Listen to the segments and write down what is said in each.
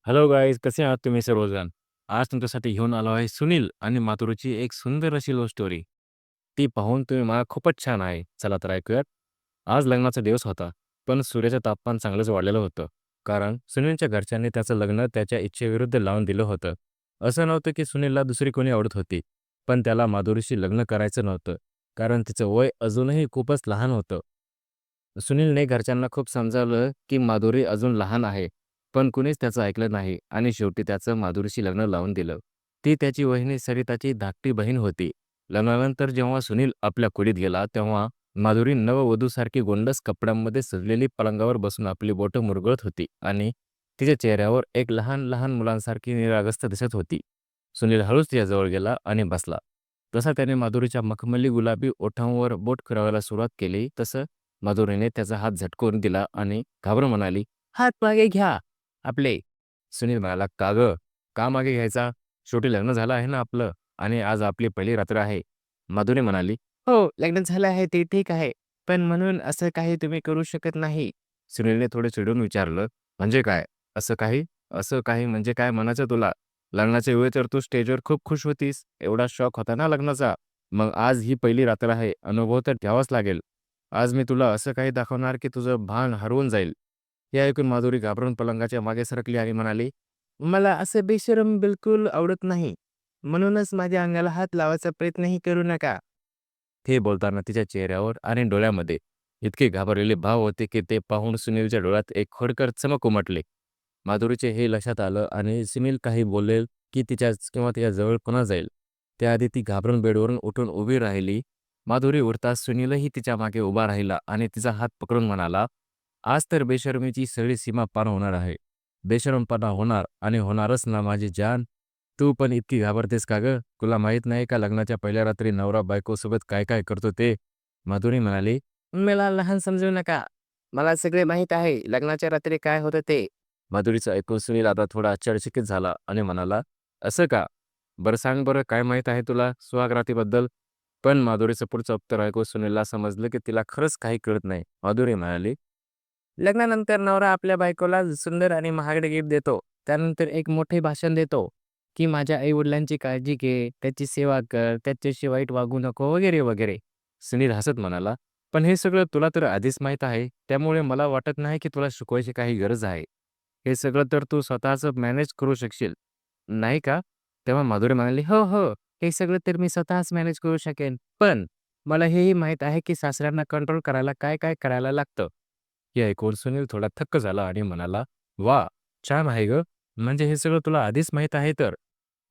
Hello guys, कसे आहात तुम्ही सर्वजण? आज तुमच्यासाठी घेऊन आलो आहे सुनील आणि माधुरीची एक सुंदर अशी लव्ह स्टोरी. ती पाहून तुम्ही मला खूपच छान आहे. चला तर ऐकूयात. आज लग्नाचा दिवस होता, पण सूर्याचं तापमान चांगलंच वाढलेलं होतं. कारण सुनीलच्या घरच्यांनी त्याचं लग्न त्याच्या इच्छेविरुद्ध लावून दिलं होतं. असं नव्हतं की सुनीलला दुसरी कोणी आवडत होती, पण त्याला माधुरीशी लग्न करायचं नव्हतं, कारण तिचं वय अजूनही खूपच लहान होतं. सुनीलने घरच्यांना खूप समजावलं की माधुरी अजून लहान आहे, पण कुणीच त्याचं ऐकलं नाही आणि शेवटी त्याचं माधुरीशी लग्न लावून दिलं. ती त्याची वहिनी सरिताची धाकटी बहीण होती. लग्नानंतर जेव्हा सुनील आपल्या खोलीत गेला, तेव्हा माधुरी नववधूसारखी गोंडस कपड्यांमध्ये सजलेली पलंगावर बसून आपली बोटं मुरगळत होती आणि तिच्या चेहऱ्यावर एक लहान लहान मुलांसारखी निरागसता दिसत होती. सुनील हळूच तिच्याजवळ गेला आणि बसला. जसा त्याने माधुरीच्या मखमली गुलाबी ओठांवर बोट फिरवायला सुरुवात केली, तसं माधुरीने त्याचा हात झटकून दिला आणि घाबरून म्हणाली, "हात मागे घ्या आपले." सुनील म्हणाला, "का गं? का मागे घ्यायचा? शेवटी लग्न झालं आहे ना आपलं आणि आज आपली पहिली रात्र आहे." माधुरी म्हणाली, "हो, लग्न झालं आहे ते ठीक आहे, पण म्हणून असं काही तुम्ही करू शकत नाही." सुनीलने थोडे चिडून विचारलं, "म्हणजे काय? असं काही? असं काही म्हणजे काय म्हणायचं तुला? लग्नाच्या वेळी तर तू स्टेजवर खूप खुश होतीस. एवढा शौक होता ना लग्नाचा. मग आज ही पहिली रात्र आहे. अनुभव तर घ्यावाच लागेल. आज मी तुला असं काही दाखवणार की तुझं भान हरवून जाईल." हे ऐकून माधुरी घाबरून पलंगाच्या मागे सरकली आणि म्हणाली, "मला असं बेशरम बिलकुल आवडत नाही. म्हणूनच माझ्या अंगाला हात लावायचा प्रयत्नही करू नका." हे बोलताना तिच्या चेहऱ्यावर आणि डोळ्यामध्ये इतके घाबरलेले भाव होते की ते पाहून सुनीलच्या डोळ्यात एक खोडकर चमक उमटले. माधुरीचे हे लक्षात आलं आणि सुनील काही बोलेल की तिच्या जवळ पुन्हा जाईल. त्याआधी ती घाबरून बेडवरून उठून उभी राहिली. माधुरी उठताच सुनीलही तिच्या मागे उभा राहिला आणि तिचा हात पकडून म्हणाला, "आज तर बेशरमीची सगळी सीमा पार होणार आहे. बेशरमपणा होणार आणि होणारच ना माझी जान. तू पण इतकी घाबरतेस का गं? तुला माहीत नाही का लग्नाच्या पहिल्या रात्री नवरा बायकोसोबत काय काय करतो ते?" माधुरी म्हणाली, "मला लहान समजू नका. मला सगळे माहीत आहे लग्नाच्या रात्री काय होतं ते." माधुरीचं ऐकून सुनील आता थोडा आश्चर्यचकित झाला आणि म्हणाला, "असं का? बरं सांग बरं काय माहीत आहे तुला सुहागरातीबद्दल?" पण माधुरीचं पुढचं उत्तर ऐकून सुनीलला समजलं की तिला खरंच काही कळत नाही. माधुरी म्हणाली, लग्नानंतर नवरा आपल्या बायकोला सुंदर आणि महागडे गिफ्ट देतो. त्यानंतर एक मोठे भाषण देतो, की माझ्या आई-वडिलांची काळजी घे, त्याची सेवा कर, त्याच्याशी वाईट वागू नको वगैरे, वगैरे. सुनील हसत म्हणाला, "पण हे सगळं तुला तर आधीच माहीत आहे. त्यामुळे मला वाटत नाही की तुला शिकवायची काही गरज आहे. हे सगळं तर तू स्वतःच मॅनेज करू शकशील, नाही का?" तेव्हा माधुरी म्हणाली, "हो, हो. हे सगळं तर मी स्वतःच मॅनेज करू शकेन. पण मला हेही माहीत आहे की सासऱ्यांना कंट्रोल करायला काय-काय करायला लागतं." हे ऐकून सुनील थोडा थक्क झाला आणि म्हणाला, "वा, छान आहे गं. म्हणजे हे सगळं तुला आधीच माहीत आहे तर.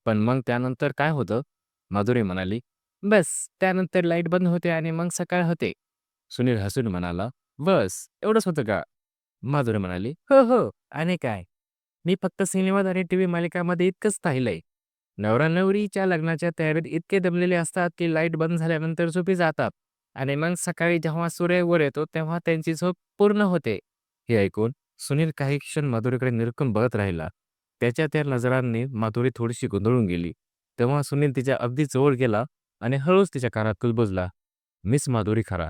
पण मग त्यानंतर काय होतं?" माधुरी म्हणाली, "बस, त्यानंतर लाईट बंद होते आणि मग सकाळ होते." सुनील हसून म्हणाला, "बस, एवढंच होतं का?" माधुरी म्हणाली, "हो, हो. आणि काय? मी फक्त सिनेमात आणि टीव्ही मालिकांमध्ये इतकंच पाहिलंय. नवरा-नवरीच्या लग्नाच्या तयारीत इतके दमलेले असतात की लाईट बंद झाल्यानंतर झोपी जातात आणि मग सकाळी जेव्हा सूर्य वर येतो तेव्हा त्यांची झोप पूर्ण होते." हे ऐकून सुनील काही क्षण माधुरीकडे निरखून बघत राहिला. त्याच्या त्या नजरांनी माधुरी थोडीशी गोंधळून गेली. तेव्हा सुनील तिच्या अगदी जवळ गेला आणि हळूच तिच्या कानात कुजबुजला, "मिस माधुरी खरा,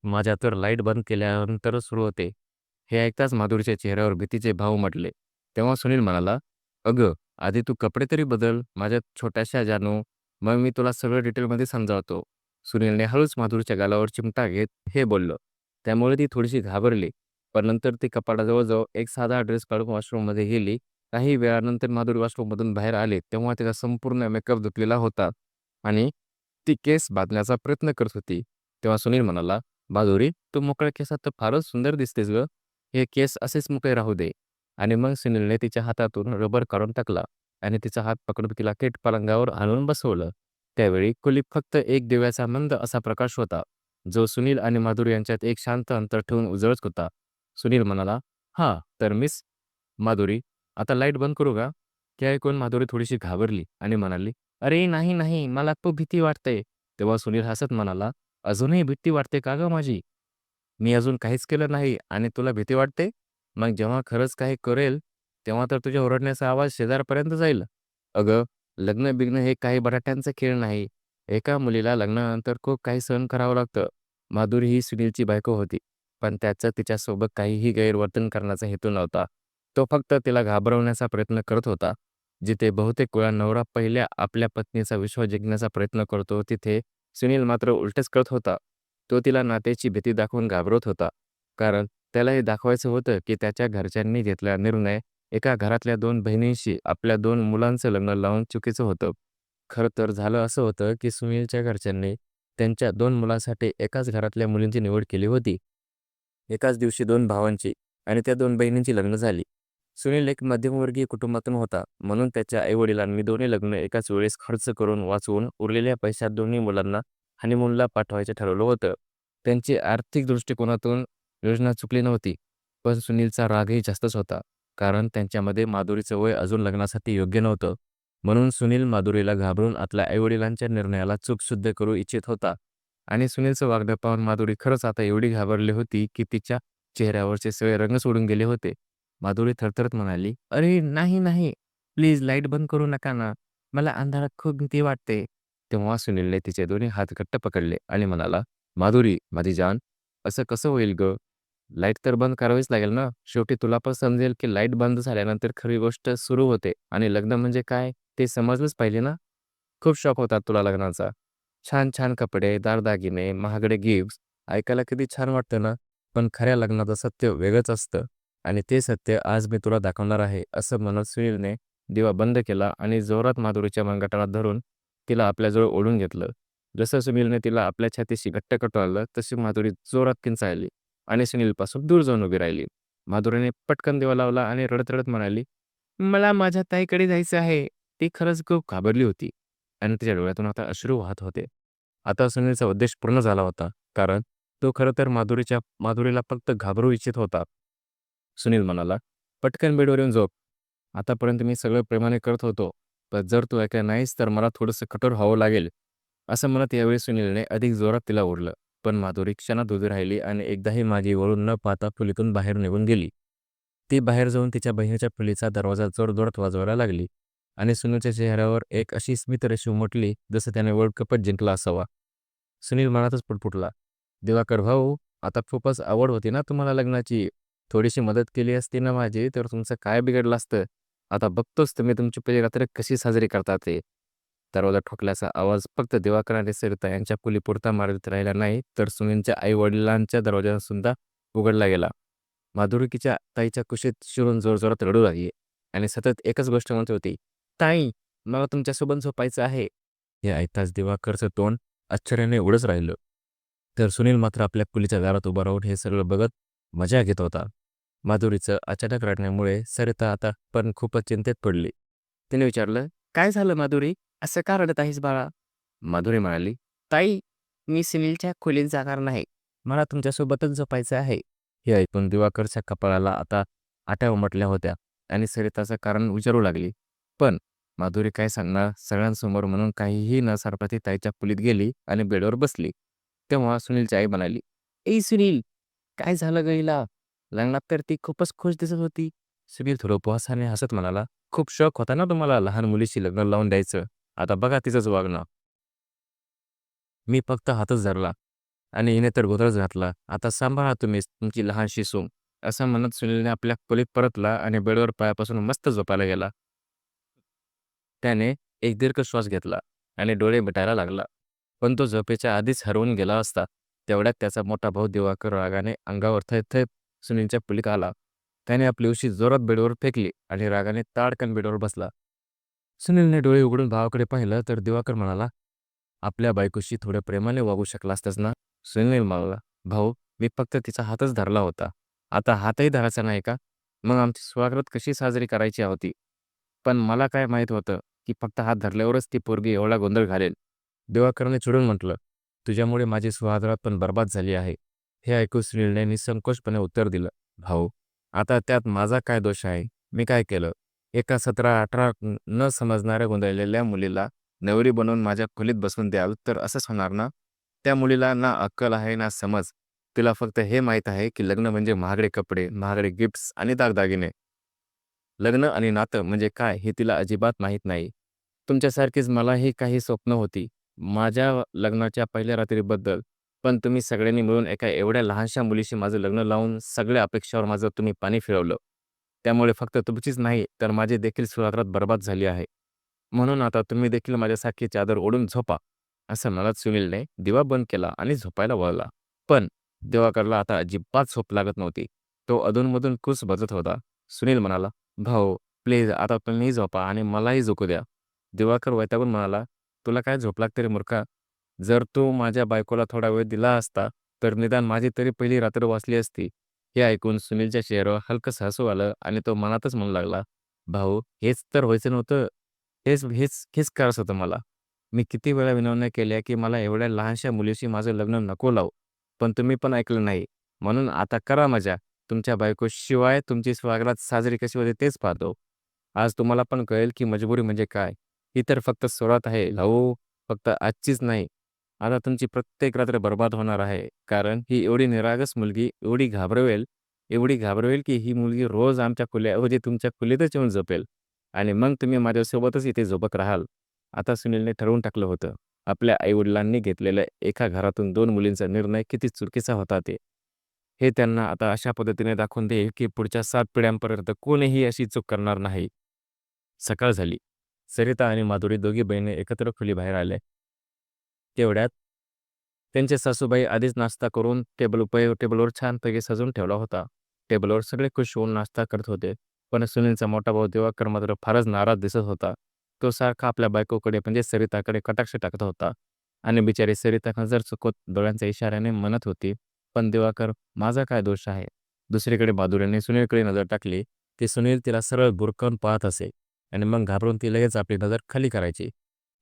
माझ्या तर लाईट बंद केल्यानंतरच सुरू होते." हे ऐकताच माधुरीच्या चेहऱ्यावर भीतीचे भाव उमटले. तेव्हा सुनील म्हणाला, "अगं, आधी तू कपडे तरी बदल, माझ्या छोट्याशा जानू. मग मी तुला सगळं डिटेलमध्ये समजावतो." सुनीलने हळूच माधुरीच्या गालावर चिमटा घेत हे बोललं. त्यामुळे ती थोडीशी घाबरली. पण नंतर ती कपाटाजवळ जाऊन एक साधा ड्रेस काढून वॉशरूममध्ये गेली. काही वेळानंतर माधुरी वॉशरूममधून बाहेर आले, तेव्हा तिचा संपूर्ण मेकअप धुतलेला होता आणि ती केस बांधण्याचा प्रयत्न करत होती. तेव्हा सुनील म्हणाला, "माधुरी, तू मोकळ्या केसात तर फारच सुंदर दिसतेस गं. हे केस असेच मोकळे राहू दे." आणि मग सुनीलने तिच्या हातातून रबर काढून टाकला आणि तिचा हात पकडून तिला थेट पलंगावर आणून बसवलं. त्यावेळी खोलीत फक्त एक दिव्याचा मंद असा प्रकाश होता, जो सुनील आणि माधुरी यांच्यात एक शांत अंतर ठेवून उजळत होता. सुनील म्हणाला, "हां, तर मिस माधुरी, आता लाईट बंद करू का?" ते ऐकून माधुरी थोडीशी घाबरली आणि म्हणाली, "अरे नाही, नाही, मला खूप भीती वाटते." तेव्हा सुनील हसत म्हणाला, "अजूनही भीती वाटते का गं माझी? मी अजून काहीच केलं नाही आणि तुला भीती वाटते? मग जेव्हा खरंच काही करेल, तेव्हा तर तुझ्या ओरडण्याचा आवाज शेजारपर्यंत जाईल." "अगं, लग्न-बिग्न हे काही बटाट्यांचा खेळ नाही. एका मुलीला लग्नानंतर खूप काही सहन करावं लागतं." माधुरी ही सुनीलची बायको होती, पण त्याचं तिच्यासोबत काहीही गैरवर्तन करण्याचा हेतू नव्हता. तो फक्त तिला घाबरवण्याचा प्रयत्न करत होता. जिथे बहुतेक वेळा नवरा पहिल्या आपल्या पत्नीचा विश्वास जिंकण्याचा प्रयत्न करतो, तिथे सुनील मात्र उलटेच करत होता. तो तिला नात्याची भीती दाखवून घाबरत होता. कारण त्याला हे दाखवायचं होतं, की त्याच्या घरच्यांनी घेतलेला निर्णय एका घरातल्या 2 बहिणींशी आपल्या 2 मुलांचं लग्न लावून चुकीचं होतं. खरं तर झालं असं होतं, की सुनीलच्या घरच्यांनी त्यांच्या 2 मुलांसाठी एकाच घरातल्या मुलींची निवड केली होती. एकाच दिवशी 2 भावांची आणि त्या 2 बहिणींची लग्न झाली. सुनील एक मध्यमवर्गीय कुटुंबातून होता, म्हणून त्याच्या आई-वडिलांनी दोन्ही लग्न एकाच वेळेस खर्च करून वाचवून उरलेल्या पैशात दोन्ही मुलांना हनीमूनला पाठवायचं ठरवलं होतं. त्यांची आर्थिक दृष्टिकोनातून योजना चुकली नव्हती, पण सुनीलचा रागही जास्तच होता. कारण त्यांच्यामध्ये माधुरीचं वय अजून लग्नासाठी योग्य नव्हतं. म्हणून सुनील माधुरीला घाबरून आपल्या आई निर्णयाला चूक सिद्ध करू इच्छित होता. आणि सुनीलचं वागणं पाहून माधुरी खरंच आता एवढी घाबरली होती, की तिच्या चेहऱ्यावरचे सगळे रंग सोडून गेले होते. माधुरी थरथरत म्हणाली, "अरे नाही, नाही. प्लीज लाईट बंद करू नका ना. मला अंधारात खूप भीती वाटते." तेव्हा सुनीलने तिचे दोन्ही हात घट्ट पकडले आणि म्हणाला, "माधुरी, माझी जान, असं कसं होईल गं? लाईट तर बंद करावीच लागेल ना. शेवटी तुला पण समजेल, की लाईट बंद झाल्यानंतर खरी गोष्ट सुरू होते आणि लग्न म्हणजे काय ते समजलंच पाहिजे ना." खूप शौक होता तुला लग्नाचा. छान-छान कपडे, दागदागिने, महागडे गिफ्ट्स ऐकायला किती छान वाटतं ना, पण खऱ्या लग्नाचं सत्य वेगळंच असतं आणि ते सत्य आज मी तुला दाखवणार आहे, असं म्हणत सुनीलने दिवा बंद केला आणि जोरात माधुरीच्या मनगटाला धरून तिला आपल्याजवळ ओढून घेतलं. जसं सुनीलने तिला आपल्या छातीशी घट्ट कटवलं, तशी माधुरी जोरात किंचाळली आणि सुनीलपासून दूर जाऊन उभी राहिली. माधुरीने पटकन दिवा लावला आणि रडत-रडत म्हणाली, "मला माझ्या ताईकडे जायचं आहे." ती खरंच खूप घाबरली होती आणि तिच्या डोळ्यातून आता अश्रू वाहत होते. आता सुनीलचा उद्देश पूर्ण झाला होता. कारण तो खरं तर माधुरीला फक्त घाबरवू इच्छित होता. सुनील म्हणाला, "पटकन बेडवर येऊन झोप. आतापर्यंत मी सगळं प्रेमाने करत होतो. पण जर तू ऐकलं नाहीस तर मला थोडंसं कठोर व्हावं लागेल." असं म्हणत यावेळी सुनीलने अधिक जोरात तिला ओढलं. पण माधुरी क्षणात उभी राहिली आणि एकदाही मागे वळून न पाहता खोलीतून बाहेर निघून गेली. ती बाहेर जाऊन तिच्या बहिणीच्या खोलीचा दरवाजा जोरजोरात वाजवायला लागली आणि सुनीलच्या चेहऱ्यावर एक अशी स्मितरेषा उमटली जसं त्याने वर्ल्ड कपच जिंकला असावा. सुनील मनातच पुटपुटला, "दिवाकर भाऊ, आता खूपच आवड होती ना तुम्हाला लग्नाची. थोडीशी मदत केली असती ना माझी, तर तुमचं काय बिघडलं असतं? आता बघतोच तुम्ही तुमची पहिली रात्र कशी साजरी करता ते." दरवाजा ठोकल्याचा आवाज फक्त दिवाकर आणि सरिता यांच्या खोलीपुरता मर्यादित राहिला नाही, तर सुनीलच्या आई-वडिलांच्या दरवाजाला सुद्धा उघडला गेला. माधुरिकीच्या ताईच्या कुशीत शिरून जोरजोरात रडू लागली आणि सतत एकच गोष्ट म्हणत होती, "ताई, मला तुमच्यासोबत झोपायचं आहे." हे ऐकताच दिवाकरचं तोंड आश्चर्याने उघडंच राहिलं. तर सुनील मात्र आपल्या खोलीच्या दारात उभा राहून हे सगळं बघत मजा घेत होता. माधुरीचं अचानक रडण्यामुळे सरिता आता पण खूपच चिंतेत पडली. तिने विचारलं, "काय झालं माधुरी? असं का रडत आहेस बाळा?" माधुरी म्हणाली, "ताई, मी सुनीलच्या खोलीत जाणार नाही. मला तुमच्यासोबतच झोपायचं आहे." हे ऐकून दिवाकरच्या कपाळाला आता आठ्या उमटल्या होत्या आणि सरिताचं कारण विचारू लागली. पण माधुरी काय सांगणार सगळ्यांसमोर म्हणून काहीही न सारता ती ताईच्या खोलीत गेली आणि बेडवर बसली. तेव्हा सुनीलची आई म्हणाली, "ए सुनील, काय झालं गं हिला? लग्नात तर ती खूपच खुश दिसत होती." सुनील थोडं उपहासाने हसत म्हणाला, "खूप शौक होता ना तुम्हाला लहान मुलीशी लग्न लावून द्यायचं. आता बघा तिचंच वागणं. मी फक्त हातच धरला आणि हिने तर गोंधळच घातला. आता सांभाळा तुम्हीच तुमची लहानशी सून." असं म्हणत सुनीलने आपल्या खोलीत परतला आणि बेडवर पायापासून मस्त झोपायला गेला. त्याने एक दीर्घ श्वास घेतला आणि डोळे मिटायला लागला. पण तो झोपेच्या आधीच हरवून गेला असता. तेवढ्यात त्याचा मोठा भाऊ दिवाकर रागाने अंगावर थैथैत सुनीलच्या खोलीत आला. त्याने आपली उशी जोरात बेडवर फेकली आणि रागाने ताडकन बेडवर बसला. सुनीलने डोळे उघडून भावाकडे पाहिलं तर दिवाकर म्हणाला, "आपल्या बायकोशी थोड्या प्रेमाने वागू शकला असतास ना?" सुनील म्हणाला, "भाऊ, मी फक्त तिचा हातच धरला होता. आता हातही धरायचा नाही का? मग आमची स्वागत कशी साजरी करायची होती? पण मला काय माहीत होतं, की फक्त हात धरल्यावरच ती पोरगी एवढा गोंधळ घालेल." दिवाकरने चिडून म्हटलं, "तुझ्यामुळे माझी सुहाद्रात पण बर्बाद झाली आहे." हे ऐकून सुनीलने निःसंकोचपणे उत्तर दिलं, "भाऊ, आता त्यात माझा काय दोष आहे? मी काय केलं? एका 17-18 न समजणाऱ्या गोंधळलेल्या मुलीला नवरी बनवून माझ्या खोलीत बसवून द्याल तर असंच होणार ना? त्या मुलीला ना अक्कल आहे ना समज. तिला फक्त हे माहीत आहे, की लग्न म्हणजे महागडे कपडे, महागडे गिफ्ट्स आणि दागदागिने. लग्न आणि नातं म्हणजे काय हे तिला अजिबात माहीत नाही. तुमच्यासारखीच मलाही काही स्वप्न होती माझ्या लग्नाच्या पहिल्या रात्रीबद्दल. पण तुम्ही सगळ्यांनी मिळून एका एवढ्या लहानशा मुलीशी माझं लग्न लावून सगळ्या अपेक्षावर माझं तुम्ही पाणी फिरवलं. त्यामुळे फक्त तुमचीच नाही, तर माझी देखील सुरात्रात बरबाद झाली आहे. म्हणून आता तुम्ही देखील माझ्यासारखी चादर ओढून झोपा." असं म्हणत सुनीलने दिवा बंद केला आणि झोपायला वळला. पण दिवाकरला आता अजिबात झोप लागत नव्हती. तो अधूनमधून कुस बजत होता. सुनील म्हणाला, "भाऊ, प्लीज आता तुम्हीही झोपा आणि मलाही झोपू द्या." दिवाकर वैतागून म्हणाला, "तुला काय झोप लागते रे मूर्खा? जर तू माझ्या बायकोला थोडा वेळ दिला असता, तर निदान माझी तरी पहिली रात्र वाचली असती." हे ऐकून सुनीलच्या चेहऱ्यावर हलकंसं हसू आलं आणि तो मनातच म्हणू लागला, "भाऊ, हेच तर व्हायचं नव्हतं. हेच हेच हेच करायचं होतं मला. मी किती वेळा विनवण्या केल्या, की मला एवढ्या लहानशा मुलीशी माझं लग्न नको लावू. पण तुम्ही पण ऐकलं नाही. म्हणून आता करा मजा. तुमच्या बायकोशिवाय तुमची स्वागत साजरी कशी होते तेच पाहतो. आज तुम्हाला पण कळेल, की मजबुरी म्हणजे काय. ही तर फक्त सुरुवात आहे भाऊ, फक्त आजचीच नाही. आता तुमची प्रत्येक रात्र बरबाद होणार आहे. कारण ही एवढी निरागस मुलगी एवढी घाबरवेल, की ही मुलगी रोज आमच्या खोलीऐवजी तुमच्या खोलीतच येऊन झोपेल. आणि मग तुम्ही माझ्यासोबतच इथे झोपत राहाल." आता सुनीलने ठरवून टाकलं होतं. आपल्या आई-वडिलांनी घेतलेल्या एका घरातून 2 मुलींचा निर्णय किती चुकीचा होता ते. हे त्यांना आता अशा पद्धतीने दाखवून देईल, की पुढच्या 7 पिढ्यांपर्यंत कोणीही अशी चूक करणार नाही. सकाळ झाली. सरिता आणि माधुरी दोघी बहिणी एकत्र खोलीबाहेर आल्या. तेवढ्यात त्यांचे सासूबाई आधीच नाश्ता करून टेबलवर छानपैकी सजवून ठेवला होता. टेबलवर सगळे खुश होऊन नाश्ता करत होते. पण सुनीलचा मोठा भाऊ दिवाकर मात्र फारच नाराज दिसत होता. तो सारखा आपल्या बायकोकडे म्हणजे सरिताकडे कटाक्ष टाकत होता आणि बिचारी सरिता नजर चुकवत डोळ्यांच्या इशाऱ्याने म्हणत होती, "पण दिवाकर, माझा काय दोष आहे?" दुसरीकडे माधुरीने सुनीलकडे नजर टाकली. ते सुनील तिला सरळ बुरकावून पाहत असे आणि मग घाबरून ती लगेच आपली नजर खाली करायची.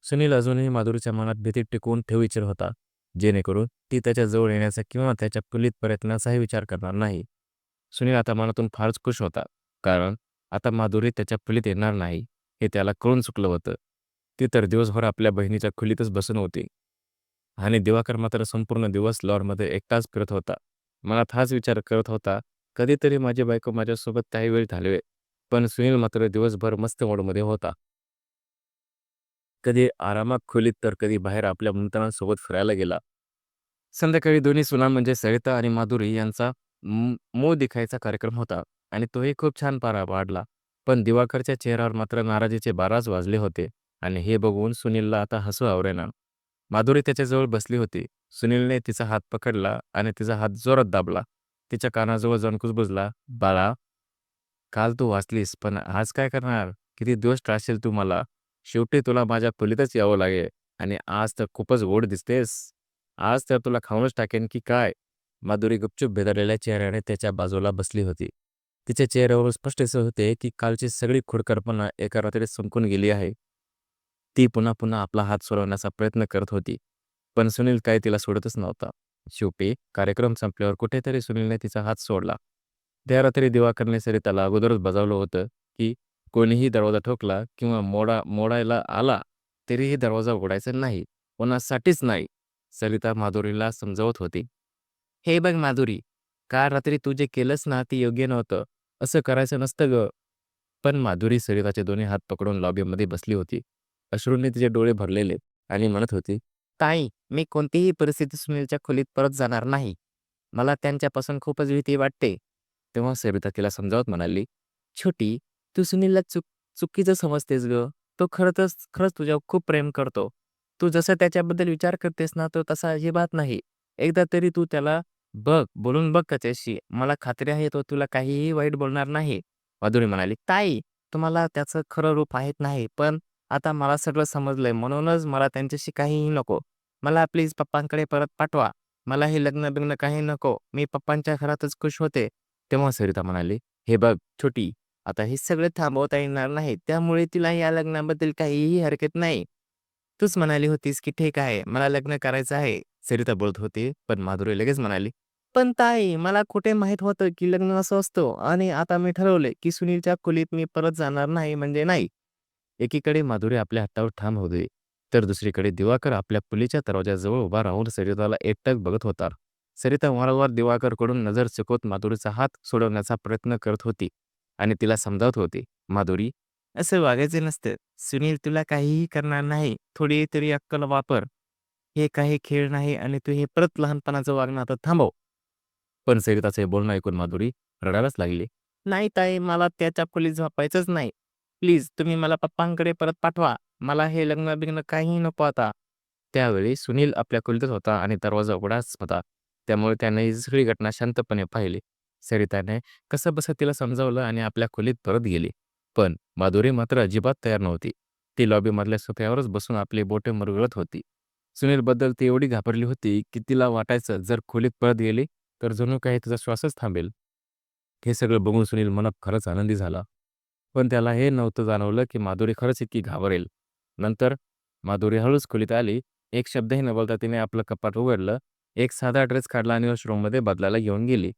सुनील अजूनही माधुरीच्या मनात भीती टिकवून ठेवू इच्छित होता. जेणेकरून ती त्याच्या जवळ येण्याचा किंवा त्याच्या खोलीत प्रयत्नाचाही विचार करणार नाही. सुनील आता मनातून फारच खुश होता. कारण आता माधुरी त्याच्या खोलीत येणार नाही, हे त्याला कळून चुकलं होतं. ती तर दिवसभर आपल्या बहिणीच्या खोलीतच बसून होती आणि दिवाकर मात्र संपूर्ण दिवस लॉनमध्ये एकटाच फिरत होता. मनात हाच विचार करत होता, कधीतरी माझी बायको माझ्यासोबत काही वेळ घालवेल. पण सुनील मात्र दिवसभर मस्त मूडमध्ये होता. कधी आरामात खोलीत तर कधी बाहेर आपल्या मित्रांसोबत फिरायला गेला. संध्याकाळी दोन्ही सुना म्हणजे सरिता आणि माधुरी यांचा मोह दिखायचा कार्यक्रम होता आणि तोही खूप छान पार पाडला. पण दिवाकरच्या चेहऱ्यावर मात्र नाराजीचे 12च वाजले होते आणि हे बघून सुनीलला आता हसू आवरेना. माधुरी त्याच्याजवळ बसली होती. सुनीलने तिचा हात पकडला आणि तिचा हात जोरात दाबला. तिच्या कानाजवळ जाऊन कुजबुजला, "बाळा, काल तू वाचलीस, पण आज काय करणार? किती दिवस टाळशील तू मला? शेवटी तुला माझ्या खोलीतच यावं लागेल आणि आज तर खूपच गोड दिसतेस. आज तर तुला खाऊनच टाकेन की काय?" माधुरी गुपचूप भेदरलेल्या चेहऱ्याने त्याच्या बाजूला बसली होती. तिच्या चेहऱ्यावर स्पष्ट दिसत होते की कालची सगळी खोडकरपणा एका रात्रीत संपून गेली आहे. ती पुन्हा पुन्हा आपला हात सोडवण्याचा प्रयत्न करत होती. पण सुनील काही तिला सोडतच नव्हता. शेवटी कार्यक्रम संपल्यावर कुठेतरी सुनीलने तिचा हात सोडला. त्या रात्री दिवाकरने सरिताला अगोदरच बजावलं होतं की कोणीही दरवाजा ठोकला किंवा मोडायला आला तरीही दरवाजा उघडायचा नाही. कोणासाठीच नाही. सरिता माधुरीला समजावत होती. "हे बघ माधुरी, काल रात्री तू जे केलंस ना ते योग्य नव्हतं. असं करायचं नसतं गं." पण माधुरी सरिताचे दोन्ही हात पकडून लॉबीमध्ये बसली होती. अश्रूंनी तिचे डोळे भरलेले आणि म्हणत होती, "ताई, मी कोणतीही परिस्थितीत सुनीलच्या खोलीत परत जाणार नाही. मला त्यांच्यापासून खूपच भीती वाटते." तेव्हा सरिता तिला समजावत म्हणाली, "छोटी, तू सुनीलला चुकीचं समजतेस गं. तो खरंच तुझ्यावर खूप प्रेम करतो. तू जसं त्याच्याबद्दल विचार करतेस ना, तो तसा अजिबात नाही. एकदा तरी तू त्याला बोलून बघ त्याच्याशी. मला खात्री आहे तो तुला काहीही वाईट बोलणार नाही." माधुरी म्हणाली, "ताई, तुम्हाला त्याचं खरं रूप माहीत नाही. पण आता मला सगळं समजलंय. म्हणूनच मला त्यांच्याशी काहीही नको. मला प्लीज पप्पांकडे परत पाठवा. मला हे लग्न-बिग्न काही नको. मी पप्पांच्या घरातच खुश होते." तेव्हा सरिता म्हणाली, "हे बघ छोटी, आता हे सगळं थांबवता येणार नाही. त्यामुळे तिला या लग्नाबद्दल काहीही हरकत नाही. तूच म्हणाली होतीस की ठीक आहे, मला लग्न करायचं आहे." सरिता बोलत होती, पण माधुरी लगेच म्हणाली, "पण ताई, मला कुठे माहीत होतं की लग्न असं असतं आणि आता मी ठरवले की सुनीलच्या खोलीत मी परत जाणार नाही म्हणजे नाही." एकीकडे माधुरी आपल्या हट्टावर ठाम होती, तर दुसरीकडे दिवाकर आपल्या खोलीच्या दरवाजाजवळ उभा राहून सरिताला एकटक बघत होता. सरिता वारंवार दिवाकरकडून नजर चुकवत माधुरीचा हात सोडवण्याचा प्रयत्न करत होती आणि तिला समजावत होती, "माधुरी, असं वागायचं नसतं. सुनील तुला काहीही करणार नाही. थोडी तरी अक्कल वापर. हे काही खेळ नाही आणि तू हे परत लहानपणाचं वागणं आता थांबव." पण सरिताचे बोलणं ऐकून माधुरी रडायलाच लागली. "नाही ताई, मला त्याच्या खोलीत झोपायचंच नाही. प्लीज तुम्ही मला पप्पांकडे परत पाठवा. मला हे लग्न-बिग्न काहीही नको आता." त्यावेळी सुनील आपल्या खोलीतच होता आणि दरवाजा उघडाच होता. त्यामुळे त्याने ही सगळी घटना शांतपणे पाहिली. सरिताने कसंबसं तिला समजावलं आणि आपल्या खोलीत परत गेली. पण माधुरी मात्र अजिबात तयार नव्हती. ती लॉबीमधल्या सोफ्यावरच बसून आपली बोटे मुरगळत होती. सुनीलबद्दल ती एवढी घाबरली होती, की तिला वाटायचं जर खोलीत परत गेली, तर जणू काही तिचा श्वासच थांबेल. हे सगळं बघून सुनील मनात खरंच आनंदी झाला. पण त्याला हे नव्हतं जाणवलं, की माधुरी खरंच इतकी घाबरेल. नंतर माधुरी हळूच खोलीत आली. एक शब्दही न बोलता तिने आपलं कपाट उघडलं. एक साधा ड्रेस काढला आणि वॉशरूममध्ये बदलायला घेऊन गेली.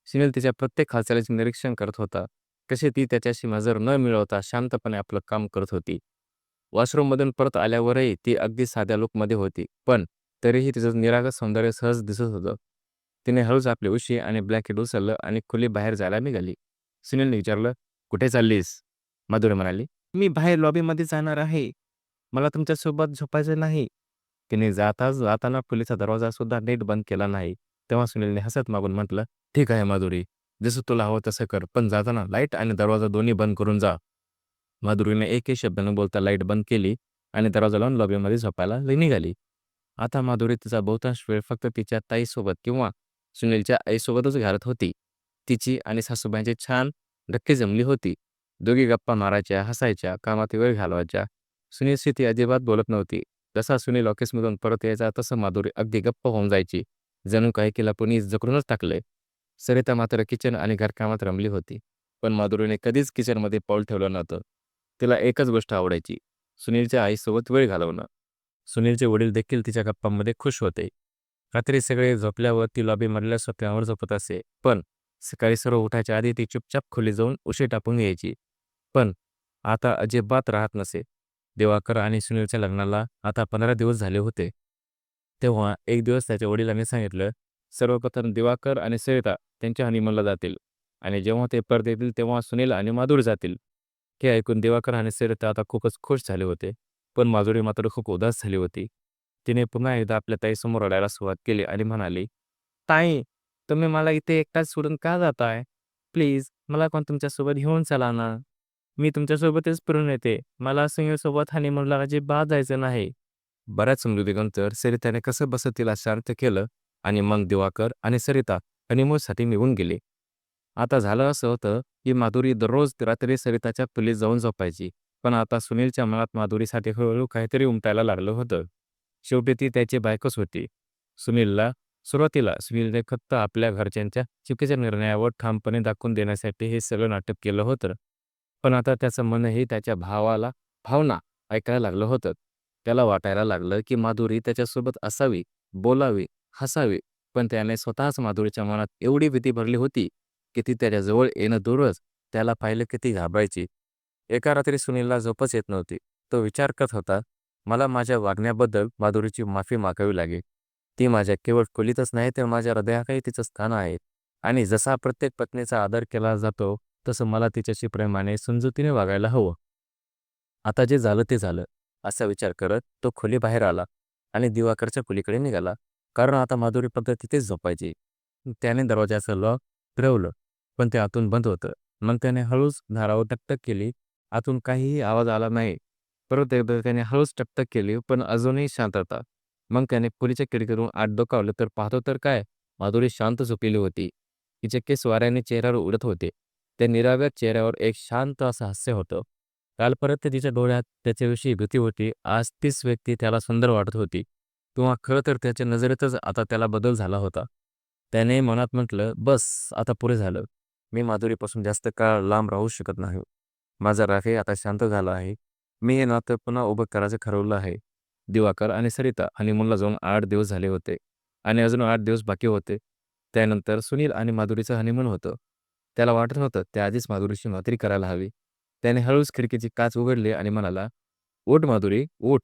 सुनील तिच्या प्रत्येक हालचालीचे निरीक्षण करत होता. कशी ती त्याच्याशी नजर न मिळवता शांतपणे आपलं काम करत होती. वॉशरूममधून परत आल्यावरही ती अगदी साध्या लूकमध्ये होती. पण तरीही तिचं निरागस सौंदर्य सहज दिसत होतं. तिने हळूच आपली उशी आणि ब्लँकेट उचललं आणि खोली बाहेर जायला निघाली. सुनीलने विचारलं, "कुठे चाललीस?" माधुरी म्हणाली, "मी बाहेर लॉबीमध्ये जाणार आहे. मला तुमच्यासोबत झोपायचं नाही." तिने जाताना खोलीचा दरवाजा सुद्धा नीट बंद केला नाही. तेव्हा सुनीलने हसत मागून म्हटलं, "ठीक आहे माधुरी, जसं तुला हवं तसं कर. पण जाताना लाईट आणि दरवाजा दोन्ही बंद करून जा." माधुरीने एकही शब्द न बोलता लाईट बंद केली आणि दरवाजा लावून लॉबीमध्ये झोपायला निघाली. आता माधुरी तिचा बहुतांश वेळ फक्त तिच्या ताईसोबत किंवा सुनीलच्या आईसोबतच घालत होती. तिची आणि सासूबाईंची छान नक्की जमली होती. दोघी गप्पा मारायच्या, हसायच्या, कामात वेळ घालवायच्या. सुनीलशी ती अजिबात बोलत नव्हती. जसा सुनील ऑफिसमधून परत यायचा तसं माधुरी अगदी गप्प होऊन जायची. जणू काही तिला कुणी जखडूनच टाकलंय. सरिता मात्र किचन आणि घरकामात रमली होती. पण माधुरीने कधीच किचनमध्ये पाऊल ठेवलं नव्हतं. तिला एकच गोष्ट आवडायची, सुनीलच्या आईसोबत वेळ घालवणं. सुनीलचे वडील देखील तिच्या गप्पांमध्ये खुश होते. रात्री सगळे झोपल्यावर ती लॉबीमधल्या सोफ्यावर झोपत असे. पण सकाळी सर्व उठायच्या आधी ती चुपचाप खोलीत जाऊन उशी टाकून यायची. पण आता अजिबात राहत नसे. दिवाकर आणि सुनीलच्या लग्नाला आता 15 दिवस झाले होते. तेव्हा एक दिवस त्याच्या वडिलांनी सांगितलं, सर्वप्रथम दिवाकर आणि सरिता त्यांच्या हनीमूनला जातील आणि जेव्हा ते परत येतील तेव्हा सुनील आणि माधुरी जातील. हे ऐकून दिवाकर आणि सरिता आता खूपच खुश झाले होते. पण माधुरी मात्र खूप उदास झाली होती. तिने पुन्हा एकदा आपल्या ताईसमोर रडायला सुरुवात केली आणि म्हणाली, "ताई, तुम्ही मला इथे एकटाच सोडून का जाताय? प्लीज मला पण तुमच्यासोबत घेऊन चला ना. मी तुमच्यासोबतच फिरून येते. मला सुनीलसोबत हनीमूनला अजिबात जायचं नाही." बऱ्याच समजुतीनंतर सरिताने कसंबसं तिला शांत केलं आणि मग दिवाकर आणि सरिता हनीमूनसाठी निघून गेले. आता झालं असं होतं, की माधुरी दररोज रात्री सरिताच्या खोलीत जाऊन झोपायची. पण आता सुनीलच्या मनात माधुरीसाठी हळूहळू काहीतरी उमटायला लागलं होतं. शेवटी ती त्याची बायकोच होती. सुरुवातीला सुनीलने फक्त आपल्या घरच्यांच्या चुकीच्या निर्णयावर ठामपणे दाखवून देण्यासाठी हे सगळं नाटक केलं होतं. पण आता त्याचं मनही त्याच्या भावना ऐकायला लागलं होतं. त्याला वाटायला लागलं, की माधुरी त्याच्यासोबत असावी, बोलावी, हसावी. पण त्याने स्वतःच माधुरीच्या मनात एवढी भीती भरली होती, की ती त्याच्याजवळ येणं दूरच, त्याला पाहिलं की ती घाबरायची. एका रात्री सुनीलला झोपच येत नव्हती. तो विचार करत होता, मला माझ्या वागण्याबद्दल माधुरीची माफी मागावी लागेल. ती माझ्या केवळ खोलीतच नाही तर माझ्या हृदयातही तिचं स्थान आहे. आणि जसा प्रत्येक पत्नीचा आदर केला जातो, तसं मला तिच्याशी प्रेमाने, समजुतीने वागायला हवं. आता जे झालं ते झालं, असा विचार करत तो खोलीबाहेर आला आणि दिवाकरच्या खोलीकडे निघाला. कारण आता माधुरी फक्त तिथेच झोपायची. त्याने दरवाजाचं लॉक फिरवलं, पण ते आतून बंद होतं. मग त्याने हळूच दारावर टकटक केली. आतून काहीही आवाज आला नाही. परत एकदा त्याने हळूच टकटक केली, पण अजूनही शांतता. मग त्याने खोलीच्या खिडकीतून आत डोकावलं तर पाहतो तर काय, माधुरी शांत झोपलेली होती. तिचे केस वाऱ्याने चेहऱ्यावर उडत होते. त्या निरागस चेहऱ्यावर एक शांत असं हास्य होतं. कालपर्यंत तिच्या डोळ्यात त्याच्याविषयी भीती होती. आज तीच व्यक्ती त्याला सुंदर वाटत होती. किंवा खरं तर त्याच्या नजरेतच आता त्याला बदल झाला होता. त्याने मनात म्हटलं, "बस, आता पुरे झालं. मी माधुरीपासून जास्त काळ लांब राहू शकत नाही. माझा रागही आता शांत झाला आहे. मी हे नातं पुन्हा उभं करायचं ठरवलं आहे." दिवाकर आणि सरिता हनीमूनला जाऊन 8 दिवस झाले होते आणि अजून 8 दिवस बाकी होते. त्यानंतर सुनील आणि माधुरीचं हनीमून होतं. त्याला वाटत होतं त्याआधीच माधुरीशी मैत्री करायला हवी. त्याने हळूच खिडकीची काच उघडली आणि म्हणाला, "उठ माधुरी, उठ."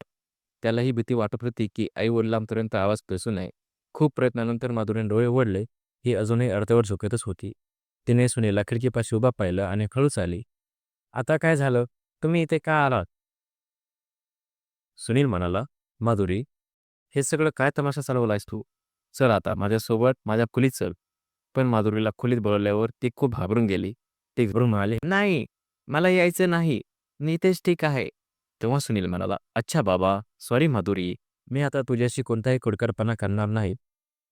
त्याला ही भीती वाटत होती की आई-वडिलांपर्यंत आवाज पोहोचू नये. खूप प्रयत्नानंतर माधुरीने डोळे उघडले. ही अजूनही अर्धवट झोपेतच होती. तिने सुनीलला खिडकीपाशी उभा पाहिलं आणि हळूच आली. "आता काय झालं? तुम्ही इथे का आलात?" सुनील म्हणाला, "माधुरी, हे सगळं काय तमाशा चालवलायस तू? चल आता माझ्यासोबत माझ्या खोलीत चल." पण माधुरीला खोलीत बोलावल्यावर ती खूप घाबरून गेली. ते घाबरून म्हणाले, "नाही, मला यायचं नाही. मी इथेच ठीक आहे." तेव्हा सुनील म्हणाला, "अच्छा बाबा, सॉरी माधुरी. मी आता तुझ्याशी कोणताही खोडकरपणा करणार नाही.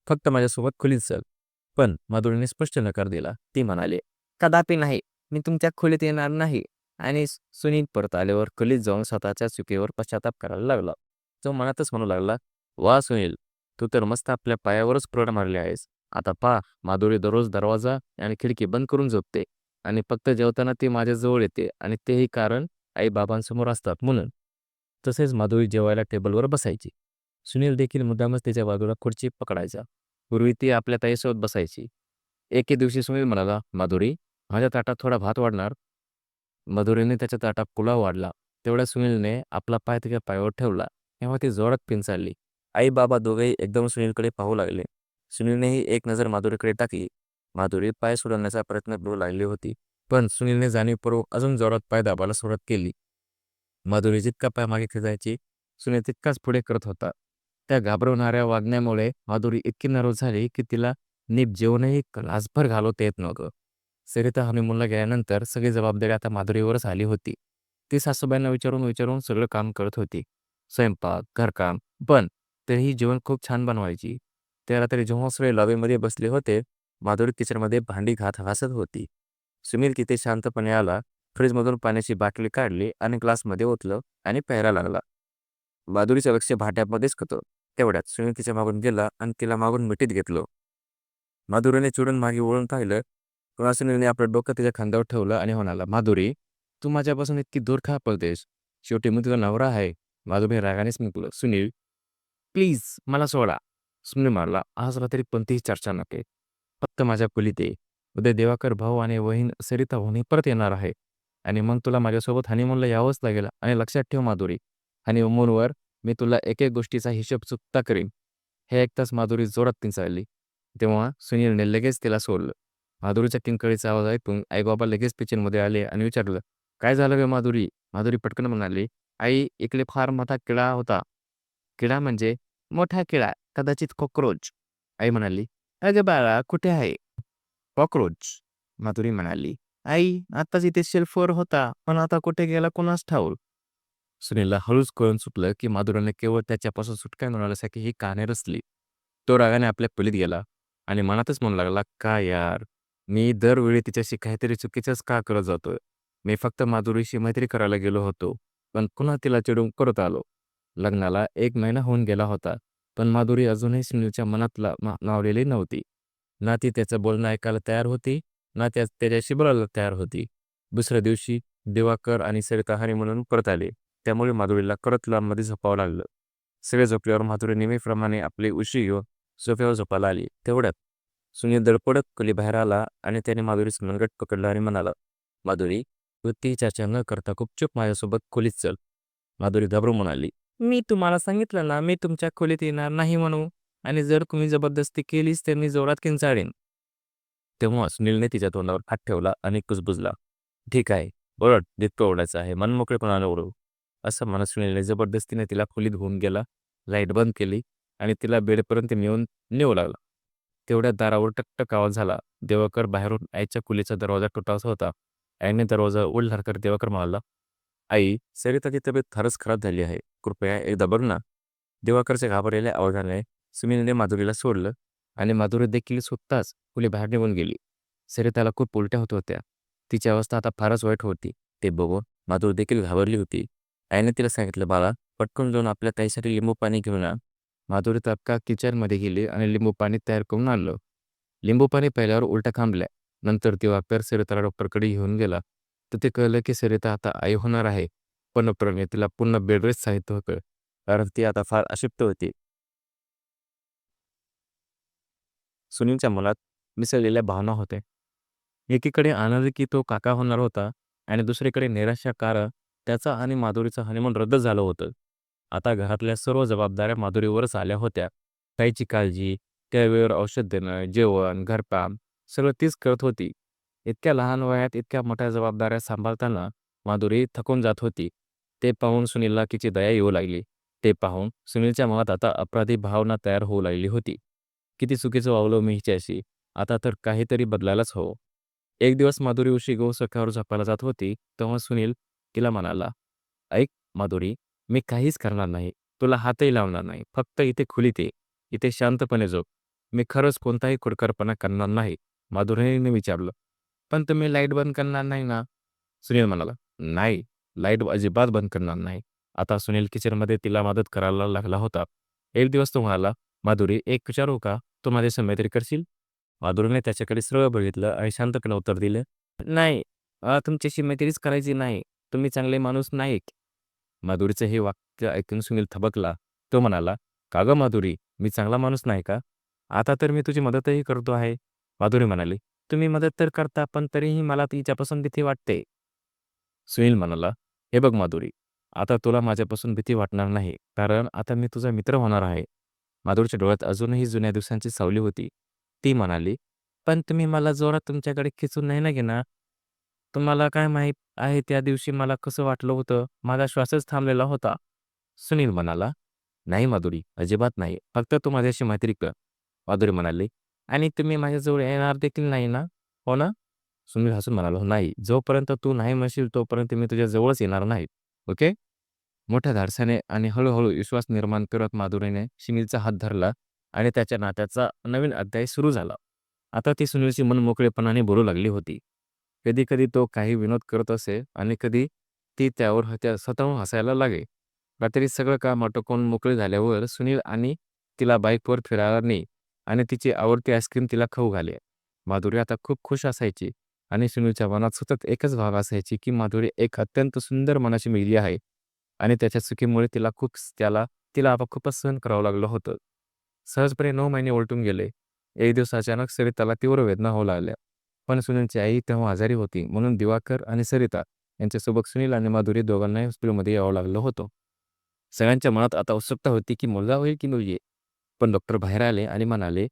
फक्त माझ्यासोबत खोलीत चल." पण माधुरीने स्पष्ट नकार दिला. ती म्हणाली, "कदापि नाही. मी तुमच्या खोलीत येणार नाही." आणि सुनील परत आल्यावर खोलीत जाऊन स्वतःच्या चुकीवर पश्चाताप करायला लागला. तो मनातच म्हणू लागला, "वा सुनील, तू तर मस्त आपल्या पायावरच कुऱ्हाड मारली आहेस. आता पहा, माधुरी दररोज दरवाजा आणि खिडकी बंद करून झोपते आणि फक्त जेवताना ती माझ्याजवळ येते आणि तेही कारण आई-बाबांसमोर असतात म्हणून." तसेच माधुरी जेवायला टेबलवर बसायची. सुनील देखील मुद्दामच तिच्या बाजूला खुर्ची पकडायचा. पूर्वी ती आपल्या ताईसोबत बसायची. एके दिवशी सुनील म्हणाला, "माधुरी, माझ्या ताटात थोडा भात वाढणार?" माधुरीने त्याच्या ताटात पुलाव वाढला. तेवढ्या सुनीलने आपला पाय तिच्या पायावर ठेवला. तेव्हा ती जोरात किंचाळली. आई-बाबा दोघेही एकदम सुनीलकडे पाहू लागले. सुनीलनेही एक नजर माधुरीकडे टाकली. माधुरी पाय सोडवण्याचा प्रयत्न करू लागली होती. पण सुनीलने जाणीवपूर्वक अजून जोरात पाय दाबायला सुरुवात केली. माधुरी जितका पाय मागे खेचायची, सुनील तितकाच पुढे करत होता. त्या घाबरवणाऱ्या वागण्यामुळे माधुरी इतकी नर्वस झाली की तिला नीट जेवणही ग्लासभर घालवता येत नव्हतं. सरिता हनीमूनला गेल्यानंतर सगळी जबाबदारी आता माधुरीवरच आली होती. ती सासूबाईंना विचारून विचारून सगळं काम करत होती. स्वयंपाक, घरकाम, पण तरीही जेवण खूप छान बनवायची. त्या रात्री जेव्हा सगळे लॉबीमध्ये बसले होते, माधुरी किचनमध्ये भांडी घासत होती. सुनील तिथे शांतपणे आला, फ्रीजमधून पाण्याची बाटली काढली आणि ग्लासमध्ये ओतलं आणि प्यायला लागला. माधुरीचं लक्ष भांड्यामध्येच होतं. तेवढ्यात सुनील तिच्या मागून गेला आणि तिला मागून मिठीत घेतलं. माधुरीने चिडून मागे वळून पाहिलं. तेव्हा सुनीलने आपलं डोकं तिच्या खांद्यावर ठेवलं आणि म्हणाला, "माधुरी, तू माझ्यापासून इतकी दूर का पळतेस? शेवटी मी तुझा नवरा आहे." माधुरी रागानेच म्हटलं, "सुनील, प्लीज मला सोडा." सुनील म्हणाला, "आज रात्री कोणतीही चर्चा नको. फक्त माझ्या खोलीत ये. उद्या दिवाकर भाऊ आणि वहीन सरिता वहिनी परत येणार आहे आणि मग तुला माझ्यासोबत हनीमूनला यावंच लागेल. आणि लक्षात ठेव माधुरी, हनीमूनवर मी तुला एक एक गोष्टीचा हिशोब चुकता करीन." हे ऐकताच माधुरी जोरात किंचाळली. तेव्हा सुनीलने लगेच तिला सोडलं. माधुरीच्या किंकाळीचा आवाज ऐकून आई-बाबा लगेच किचनमध्ये आले आणि विचारलं, "काय झालं ग माधुरी?" माधुरी पटकन म्हणाली, "आई, इकडे फार मोठा किडा होता." "किडा म्हणजे?" "मोठा किडा, कदाचित कॉकरोच." आई म्हणाली, "अगं बाळा, कुठे आहे?" "कॉकरोच." माधुरी म्हणाली, "आई, आत्ताच इथे शेल्फवर होता, पण आता कुठे गेला कुणास ठाऊक." सुनीलला हळूच कळून सुटलं की माधुरीने केवळ त्याच्यापासून सुटका मिळवण्यासाठी ही कहाणी रचली. तो रागाने आपल्या खोलीत गेला आणि मनातच म्हणू लागला, "का यार, मी दरवेळी तिच्याशी काहीतरी चुकीचंच का करत जातोय? मी फक्त माधुरीशी मैत्री करायला गेलो होतो, पण पुन्हा तिला चिडून परत आलो." लग्नाला 1 महिना होऊन गेला होता, पण माधुरी अजूनही सुनीलच्या मनात लावलेली नव्हती. ना ती त्याचं बोलणं ऐकायला तयार होती, ना त्याच्याशी बोलायला तयार होती. दुसऱ्या दिवशी दिवाकर आणि सरिता हनीमूनवरून परत आले. त्यामुळे माधुरीला परत लॉनमध्ये झोपावं लागलं. सगळे झोपल्यावर माधुरी नेहमीप्रमाणे आपली उशी घेऊन सोफ्यावर झोपायला आली. तेवढ्यात सुनील धडपडत खोली बाहेर आला आणि त्याने माधुरीचं मनगट पकडलं आणि म्हणाला, "माधुरी, तू ती चर्चा न करता गुपचूप माझ्यासोबत खोलीत चल." माधुरी घाबरून म्हणाली, "मी तुम्हाला सांगितलं ना, मी तुमच्या खोलीत येणार नाही म्हणून. आणि जर तुम्ही जबरदस्ती केलीच तर मी जोरात किंचाळेन." तेव्हा सुनीलने तिच्या तोंडावर हात ठेवला आणि कुजबुजला, "ठीक आहे, ओरड, जितकं ओरडायचं आहे, मनमोकळेपणाने ओरडू." असं म्हणत सुनीलने जबरदस्तीने तिला खोलीत घेऊन गेला, लाईट बंद केली आणि तिला बेडपर्यंत नेऊ लागला. तेवढ्यात दारावर टकटक आवाज झाला. दिवाकर बाहेरून आईच्या खोलीचा दरवाजा ठोठावत होता. आईने दरवाजा उघडला तर दिवाकर म्हणाला, "आई, सरिताची तब्येत फारच खराब झाली आहे. कृपया एकदा बघ ना." दिवाकरच्या घाबरलेल्या आवाजाने सुनीलने माधुरीला सोडलं आणि माधुरी देखील सुटताच खोलीबाहेर निघून गेली. सरिताला खूप उलट्या होत होत्या. तिची अवस्था आता फारच वाईट होती. ते बघून माधुरी देखील घाबरली होती. आईने तिला सांगितलं, "बाळा, पटकन जाऊन आपल्या ताईसाठी लिंबू पाणी घेऊन या." माधुरी तात्काळ किचनमध्ये गेली आणि लिंबू पाणी तयार करून आणलं. लिंबू पाणी प्यायल्यावर उलट्या थांबल्या. नंतर दिवाकर सरिताला डॉक्टरकडे घेऊन गेला. तर ते कळलं की सरिता आता आई होणार आहे. पण डॉक्टरांनी तिला पूर्ण बेड रेस्ट सांगितलं होतं, कारण ती आता फार अशक्त होती. सुनीलच्या मनात मिसळलेल्या भावना होत्या. एकीकडे आनंद की तो काका होणार होता आणि दुसरीकडे निराशा, कारण त्याचा आणि माधुरीचं हनीमून रद्द झालं होतं. आता घरातल्या सर्व जबाबदाऱ्या माधुरीवरच आल्या होत्या. ताईची काळजी, त्यावेळेवर औषध देणं, जेवण, घरकाम सगळं तीच करत होती. इतक्या लहान वयात इतक्या मोठ्या जबाबदाऱ्या सांभाळताना माधुरी थकून जात होती. ते पाहून सुनीलला तिची दया येऊ लागली. ते पाहून सुनीलच्या मनात आता अपराधी भावना तयार होऊ लागली होती. किती चुकीचं वागलो मी हिच्याशी. आता तर काहीतरी बदलायलाच हवं. एक दिवस माधुरी उशी गहू सख्यावर झोपायला जात होती, तेव्हा सुनील तिला म्हणाला, "ऐक माधुरी, मी काहीच करणार नाही. तुला हातही लावणार नाही. फक्त इथे खोलीत ये. इथे शांतपणे झोप. मी खरंच कोणताही खोडकरपणा करणार नाही." माधुरीने विचारलं, "पण तुम्ही लाईट बंद करणार नाही ना?" सुनील म्हणाला, "नाही, लाईट अजिबात बंद करणार नाही." आता सुनील किचनमध्ये तिला मदत करायला लागला होता. एक दिवस तो म्हणाला, "माधुरी, एक विचारू का? तू माझ्याशी मैत्री करशील?" माधुरीने त्याच्याकडे सरळ बघितलं आणि शांतपणे उत्तर दिलं, "नाही, तुमच्याशी मैत्रीच करायची नाही. तुम्ही चांगले माणूस नाही." माधुरीचं हे वाक्य ऐकून सुनील थबकला. तो म्हणाला, "का गं माधुरी, मी चांगला माणूस नाही का? आता तर मी तुझी मदतही करतो आहे." माधुरी म्हणाली, "तुम्ही मदत तर करता, पण तरीही मला तिच्यापासून भीती वाटते." सुनील म्हणाला, "हे बघ माधुरी, आता तुला माझ्यापासून भीती वाटणार नाही, कारण आता मी तुझा मित्र होणार आहे." माधुरीच्या डोळ्यात अजूनही जुन्या दिवसांची सावली होती. ती म्हणाली, "पण तुम्ही मला जोरात तुमच्याकडे खेचून नाही ना घेणार? तुम्हाला काय माहीत आहे त्या दिवशी मला कसं वाटलं होतं? माझा श्वासच थांबलेला होता." सुनील म्हणाला, "नाही माधुरी, अजिबात नाही. फक्त तू माझ्याशी मैत्री कर." माधुरी म्हणाली, "आणि तुम्ही माझ्याजवळ येणार देखील नाही ना? हो ना?" सुनील हसून म्हणाला, "नाही, जोपर्यंत तू नाही म्हणशील तोपर्यंत मी तुझ्या जवळच येणार नाही. ओके?" मोठ्या धाडसाने आणि हळू-हळू विश्वास निर्माण करत माधुरीने सुनीलचा हात धरला आणि त्याच्या नात्याचा नवीन अध्याय सुरू झाला. आता ती सुनीलशी मनमोकळेपणाने बोलू लागली होती. कधी-कधी तो काही विनोद करत असे आणि कधी ती त्यावर स्वतःहून हसायला लागे. रात्री सगळं काम आटोपून मोकळे झाल्यावर सुनील आणि तिला बाईकवर फिरायला नेई आणि तिची आवडती आईस्क्रीम तिला खाऊ घाले. माधुरी आता खूप खुश असायची आणि सुनीलच्या मनात सतत एकच भाव असायची, की माधुरी एक अत्यंत सुंदर मनाची मुलगी आहे आणि त्याच्या चुकीमुळे तिला आता खूपच सहन करावं लागलं होतं. सहजपणे 9 महिने उलटून गेले. एक दिवस अचानक सरिताला तीव्र वेदना होऊ लागल्या. पण सुनीलची आई तेव्हा आजारी होती, म्हणून दिवाकर आणि सरिता यांच्यासोबत सुनील आणि माधुरी दोघांनाही हॉस्पिटलमध्ये यावं लागलं होतं. सगळ्यांच्या मनात आता उत्सुकता होती, की मुलगा होईल की मुलगी? पण डॉक्टर बाहेर आले आणि म्हणाले,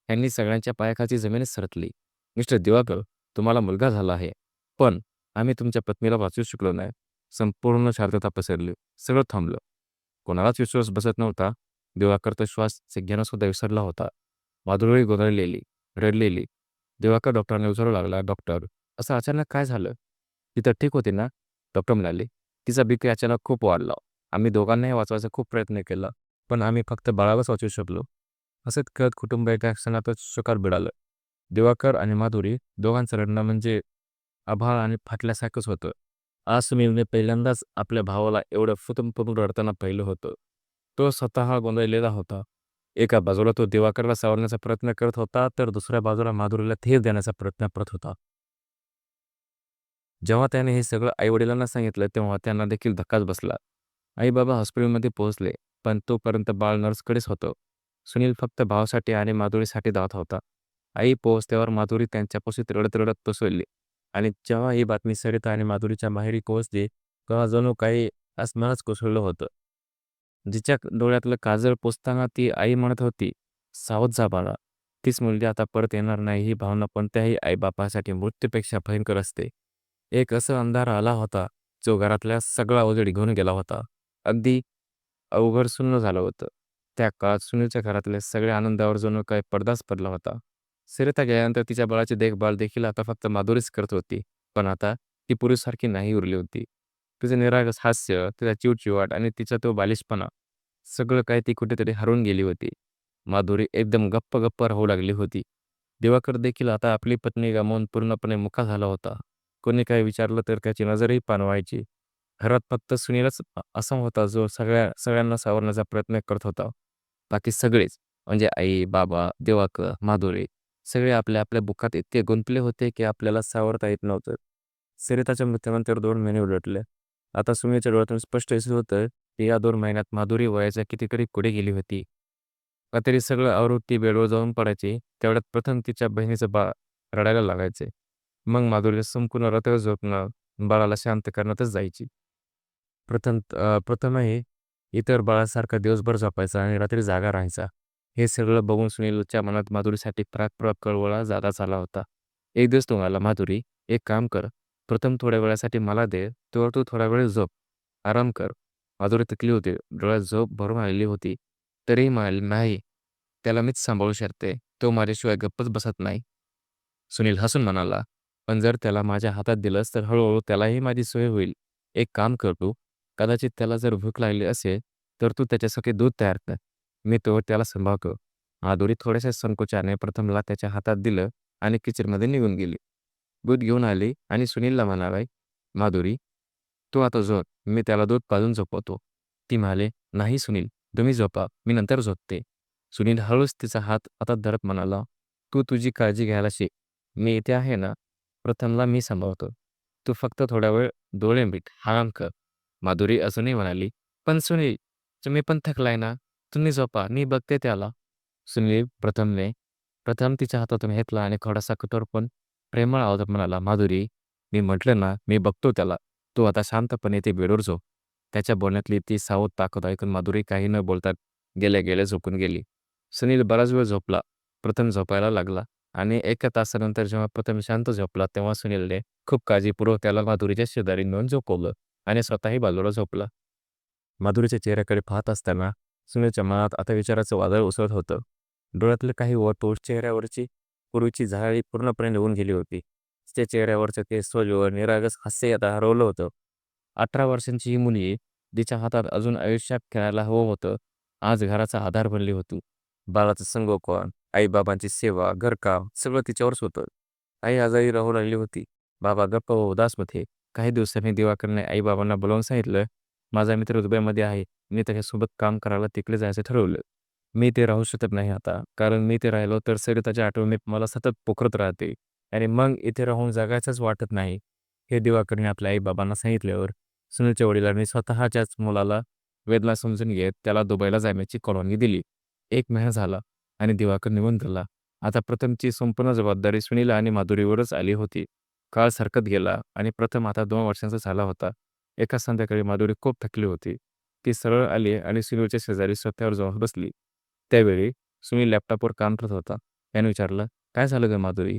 "यांनी सगळ्यांच्या पायाखालची जमीनच सरकली. मिस्टर दिवाकर, तुम्हाला मुलगा झाला आहे. पण आम्ही तुमच्या पत्नीला वाचवू शकलो नाही." संपूर्ण शांतता पसरली. सगळं थांबलं. कोणालाच विश्वास बसत नव्हता. दिवाकर तर श्वास घेणंसुद्धा विसरला होता. माधुरी गोंधळलेली, रडलेली. दिवाकर डॉक्टरांना विचारू लागला, "डॉक्टर, असं अचानक काय झालं? ती तर ठीक होती ना?" डॉक्टर म्हणाले, "तिचा बीपी अचानक खूप वाढला. आम्ही दोघांनाही वाचवायचा खूप प्रयत्न केला, पण आम्ही फक्त बाळालाच वाचवू शकलो." असंच कळत कुटुंब एका क्षणातच शोकात बुडालं. दिवाकर आणि माधुरी दोघांचं रडणं म्हणजे आभाळ आणि फाटल्यासारखंच होतं. आज सुनीलने पहिल्यांदाच आपल्या भावाला एवढं फुटून रडताना पाहिलं होतं. तो स्वतः गोंधळलेला होता. एका बाजूला तो दिवाकरला सावरण्याचा प्रयत्न करत होता, तर दुसऱ्या बाजूला माधुरीला धीर देण्याचा प्रयत्न करत होता. जेव्हा त्याने हे सगळं आई-वडिलांना सांगितलं, तेव्हा त्यांना देखील धक्काच बसला. आई-बाबा हॉस्पिटलमध्ये पोहोचले, पण तोपर्यंत बाळ नर्सकडेच होतं. सुनील फक्त भावासाठी आणि माधुरीसाठी धावत होता. आई पोहोचल्यावर माधुरी त्यांच्यापाशी रडत-रडत कोसळली आणि जेव्हा ही बातमी सरिता आणि माधुरीच्या माहेरी पोहोचली, तेव्हा जणू काही आसमानच कोसळलं होतं. जिच्या डोळ्यातलं काजळ पुसताना ती आई म्हणत होती, "सावध जा बाळा. तीच मुलगी आता परत येणार नाही." ही भावना कोणत्याही आई-बापासाठी मृत्यूपेक्षा भयंकर असते. एक असा अंधार आला होता, जो घरातला सगळा उजेड घेऊन गेला होता. अगदी अवघड शून्य झालं होतं. त्या काळात सुनीलच्या घरातल्या सगळ्या आनंदावर जणू काही पडदाच पडला होता. सरिता गेल्यानंतर तिच्या बाळाची देखभाल देखील आता फक्त माधुरीच करत होती. पण आता ती पूर्वीसारखी नाही उरली होती. तिचं निरागस हास्य, तिचा चिवचिवाट आणि तिचा तो बालिशपणा, सगळं काही ती कुठेतरी हरवून गेली होती. माधुरी एकदम गप्प-गप्प राहू लागली होती. दिवाकर देखील आता आपली पत्नी गमावून पूर्णपणे मुका झाला होता. कोणी काही विचारलं तर त्याची नजरही पाणवायची. घरात फक्त सुनीलच असा होता जो सगळ्यांना सावरण्याचा प्रयत्न करत होता. बाकी सगळेच म्हणजे आई, बाबा, दिवाकर, माधुरी सगळे आपल्या आपल्या दुःखात इतके गुंतले होते की आपल्याला सावरता येत नव्हतं. सरिताच्या मृत्यूनंतर 2 महिने उलटले. आता सुमीच्या डोळ्यातून स्पष्ट दिसत होतं की या 2 महिन्यात माधुरी वयाच्या कितीतरी पुढे गेली होती. रात्री सगळं आवरून ती बेडवर जाऊन पडायची. तेवढ्यात प्रथम तिच्या बहिणीचं बाळ रडायला लागायचे. मग माधुरीला संपूर्ण रात्र झोपणं, बाळाला शांत करण्यातच जायची. प्रथमही इतर बाळासारखा दिवसभर झोपायचा आणि रात्री जागा राहायचा. हे सगळं बघून सुनीलच्या मनात माधुरीसाठी प्राक कळवळा जादा झाला होता. एक दिवस तो म्हणाला, "माधुरी, एक काम कर. प्रथम थोड्या वेळासाठी मला दे. तोवर तू थोडा वेळ झोप, आराम कर." माधुरी थकली होती. डोळ्यात झोप भरून आलेली होती. तरीही म्हणाली, "नाही, त्याला मीच सांभाळू शकते. तो माझ्याशिवाय गप्पच बसत नाही." सुनील हसून म्हणाला, पण जर त्याला माझ्या हातात दिलंस तर हळूहळू त्यालाही माझी सोय होईल. एक काम कर तू, कदाचित त्याला जर भूक लागली असेल, तर तू त्याच्यासाठी दूध तयार कर. मी तोवर त्याला सांभाळतो." माधुरी थोड्याशा संकोचाने प्रथमला त्याच्या हातात दिलं आणि किचनमध्ये निघून गेली. दूध घेऊन आली आणि सुनीलला म्हणाली, "माधुरी, तू आता झोप, मी त्याला दूध पाजून झोपवतो." ती म्हणाली, "नाही सुनील, तुम्ही झोपा, मी नंतर झोपते." सुनील हळूच तिचा हात हातात धरत म्हणाला, "तू तुझी काळजी घ्यायला शिक. मी इथे आहे ना, प्रथमला मी सांभाळतो. तू फक्त थोडा वेळ डोळे मिट, आराम कर." माधुरी अजूनही म्हणाली, "पण सुनील, तुम्ही पण थकलाय ना, तुम्ही झोपा, मी बघते त्याला." सुनील प्रथम तिच्या हातातून घेतला आणि थोडासा कठोर पण प्रेमळ आवाजात म्हणाला, "माधुरी, मी म्हटलं ना, मी बघतो त्याला. तू आता शांतपणे ते बेडवर झोप." त्याच्या बोलण्यातली ती सावध ताकद ऐकून माधुरी काही न बोलता गेल्या गेल्या झोपून गेली. सुनील बराच वेळ झोपला. प्रथम झोपायला लागला आणि एका तासानंतर जेव्हा प्रथम शांत झोपला, तेव्हा सुनीलने खूप काळजीपूर्वक त्याला माधुरीच्या शेजारी नेऊन झोपवलं आणि स्वतःही बाजूला झोपला. माधुरीच्या चेहऱ्याकडे पाहत असताना सुनीलच्या मनात आता विचाराचं वादळ उसळत होतं. डोळ्यातले काही ओठ चेहऱ्यावरची पूर्वीची झळाळी पूर्णपणे निघून गेली होती. तिच्या चेहऱ्यावरचं ते सोजवळ निरागस हास्य आता हरवलं होतं. 18 वर्षांची ही मुलगी, तिच्या हातात अजून आयुष्यात खेळायला हवं होतं, आज घराचा आधार बनली होती. बाळाचं संगोपन, आई-बाबांची सेवा, घरकाम सगळं तिच्यावरच होतं. आई आजारी राहू लागली होती. बाबा गप्प व उदास होते. काही दिवसांनी दिवाकरने आई-बाबांना बोलावून सांगितलं, "माझा मित्र दुबईमध्ये आहे. मी त्याच्यासोबत काम करायला तिकडे जायचं ठरवलं. मी ते राहू शकत नाही आता, कारण मी ते राहिलो तर सरिताच्या आठवणीत मला सतत पोखरत राहते आणि मग इथे राहून जगायचंच वाटत नाही." हे दिवाकरने आपल्या आई-बाबांना सांगितल्यावर सुनीलच्या वडिलांनी स्वतःच्याच मुलाला वेदना समजून घेत त्याला दुबईला जाण्याची परवानगी दिली. 1 महिना झाला आणि दिवाकर निघून गेला. आता प्रथमची संपूर्ण जबाबदारी सुनील आणि माधुरीवरच आली होती. काळ सरकत गेला आणि प्रथम आता 2 वर्षांचा झाला होता. एका संध्याकाळी माधुरी खूप थकली होती. ती सरळ आली आणि सुनीलच्या शेजारी सोफ्यावर जाऊन बसली. त्यावेळी सुनील लॅपटॉपवर काम करत होता. त्याने विचारलं, "काय झालं गं माधुरी?"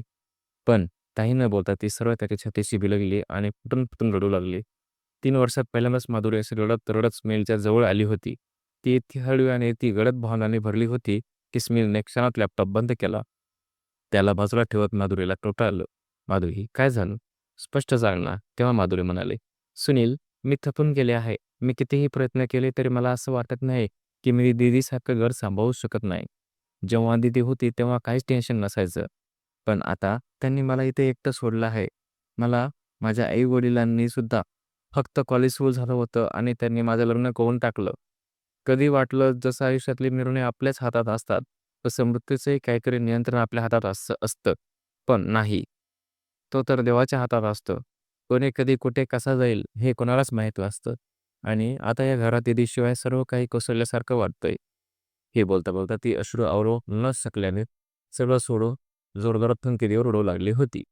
पण काही न बोलता ती सरळ त्याच्या छातीशी बिलगली आणि फुटून रडू लागली. 3 वर्षात पहिल्यांदाच माधुरी अशी रडत स्मिलच्या जवळ आली होती. ती इतकी हळवी आणि ती गडद भावनांनी भरली होती की स्मिलने क्षणात लॅपटॉप बंद केला. त्याला बाजूला ठेवत माधुरीला टोकावलं, "माधुरी, काय झालं? स्पष्ट सांग ना." तेव्हा माधुरी म्हणाली, "सुनील, मी थकून गेले आहे. मी कितीही प्रयत्न केले तरी मला असं वाटत नाही की मी दीदीसारखं घर सांभाळू शकत नाही. जेव्हा दीदी होती तेव्हा काहीच टेन्शन नसायचं. पण आता त्यांनी मला इथे एकटं सोडलं आहे. मला माझ्या आई-वडिलांनी सुद्धा फक्त कॉलेज सुरू झालं होतं आणि त्यांनी माझं लग्न करून टाकलं. कधी वाटलं जसं आयुष्यातले निर्णय आपल्याच हातात असतात, तसं मृत्यूचंही काहीतरी नियंत्रण आपल्या हातात असतं. पण नाही. तो तर देवाच्या हातात असतो. कोणी कधी कुठे कसा जाईल हे कोणालाच माहीत असतं. आणि आता या घरात दीदीशिवाय सर्व काही कोसळल्यासारखं वाटतंय." हे बोलता बोलता ती अश्रू आवरू न शकल्याने सगळं सोडून जोरदार थुंकीवर रडू लागली होती.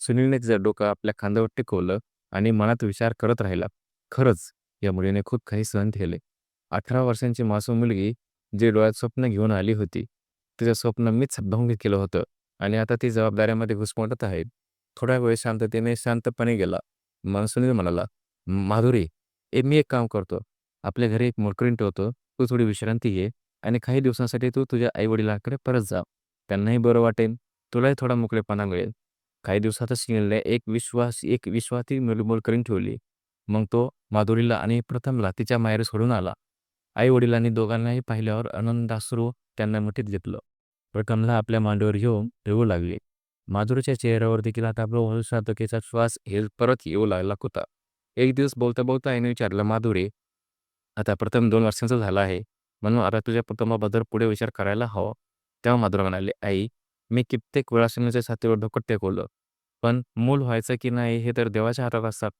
सुनीलने तिचं डोकं आपल्या खांद्यावर टेकवलं आणि मनात विचार करत राहिला. खरंच या मुलीने खूप काही सहन केले. 18 वर्षांची मासूम मुलगी जी डोळ्यात स्वप्न घेऊन आली होती. तिचं स्वप्न मीच भंग केलं होतं आणि आता ती जबाबदाऱ्यामध्ये घुसमटत आहे. थोडा वेळ शांततेने शांतपणे गेला. मग सुनील म्हणाला, "माधुरी, मी एक काम करतो. आपल्या घरी एक मोलकरीण ठेवतो. तू थोडी विश्रांती घे आणि काही दिवसांसाठी तू तुझ्या आई-वडिलांकडे परत जा. त्यांनाही बरं वाटेल, तुलाही थोडा मोकळेपणा मिळेल." काही दिवसातच सुनीलने एक विश्वासी मोलकरीण ठेवली. मग तो माधुरीला आणि प्रथमला तिच्या माहेरी सोडून आला. आई-वडिलांनी दोघांनाही पाहिल्यावर आनंदाश्रू त्यांना मिठीत घेतलं. प्रथमला आपल्या मांडीवर घेऊन रडू लागले. माधुरीच्या चेहऱ्यावर देखील आता हळूहळू शांततेचा श्वास परत येऊ लागला होता. एक दिवस बोलता बोलता आईने विचारलं, "माधुरी, आता प्रथम 2 वर्षांचा झाला आहे, म्हणून आता तुझ्या कुटुंबाबद्दल पुढे विचार करायला हवा." तेव्हा माधुरी म्हणाली, "आई, मी कित्येक वेळा सुनेच्या छातीवर डोकं टेकवलं, पण मूल व्हायचं की नाही हे तर देवाच्या हातात असतात.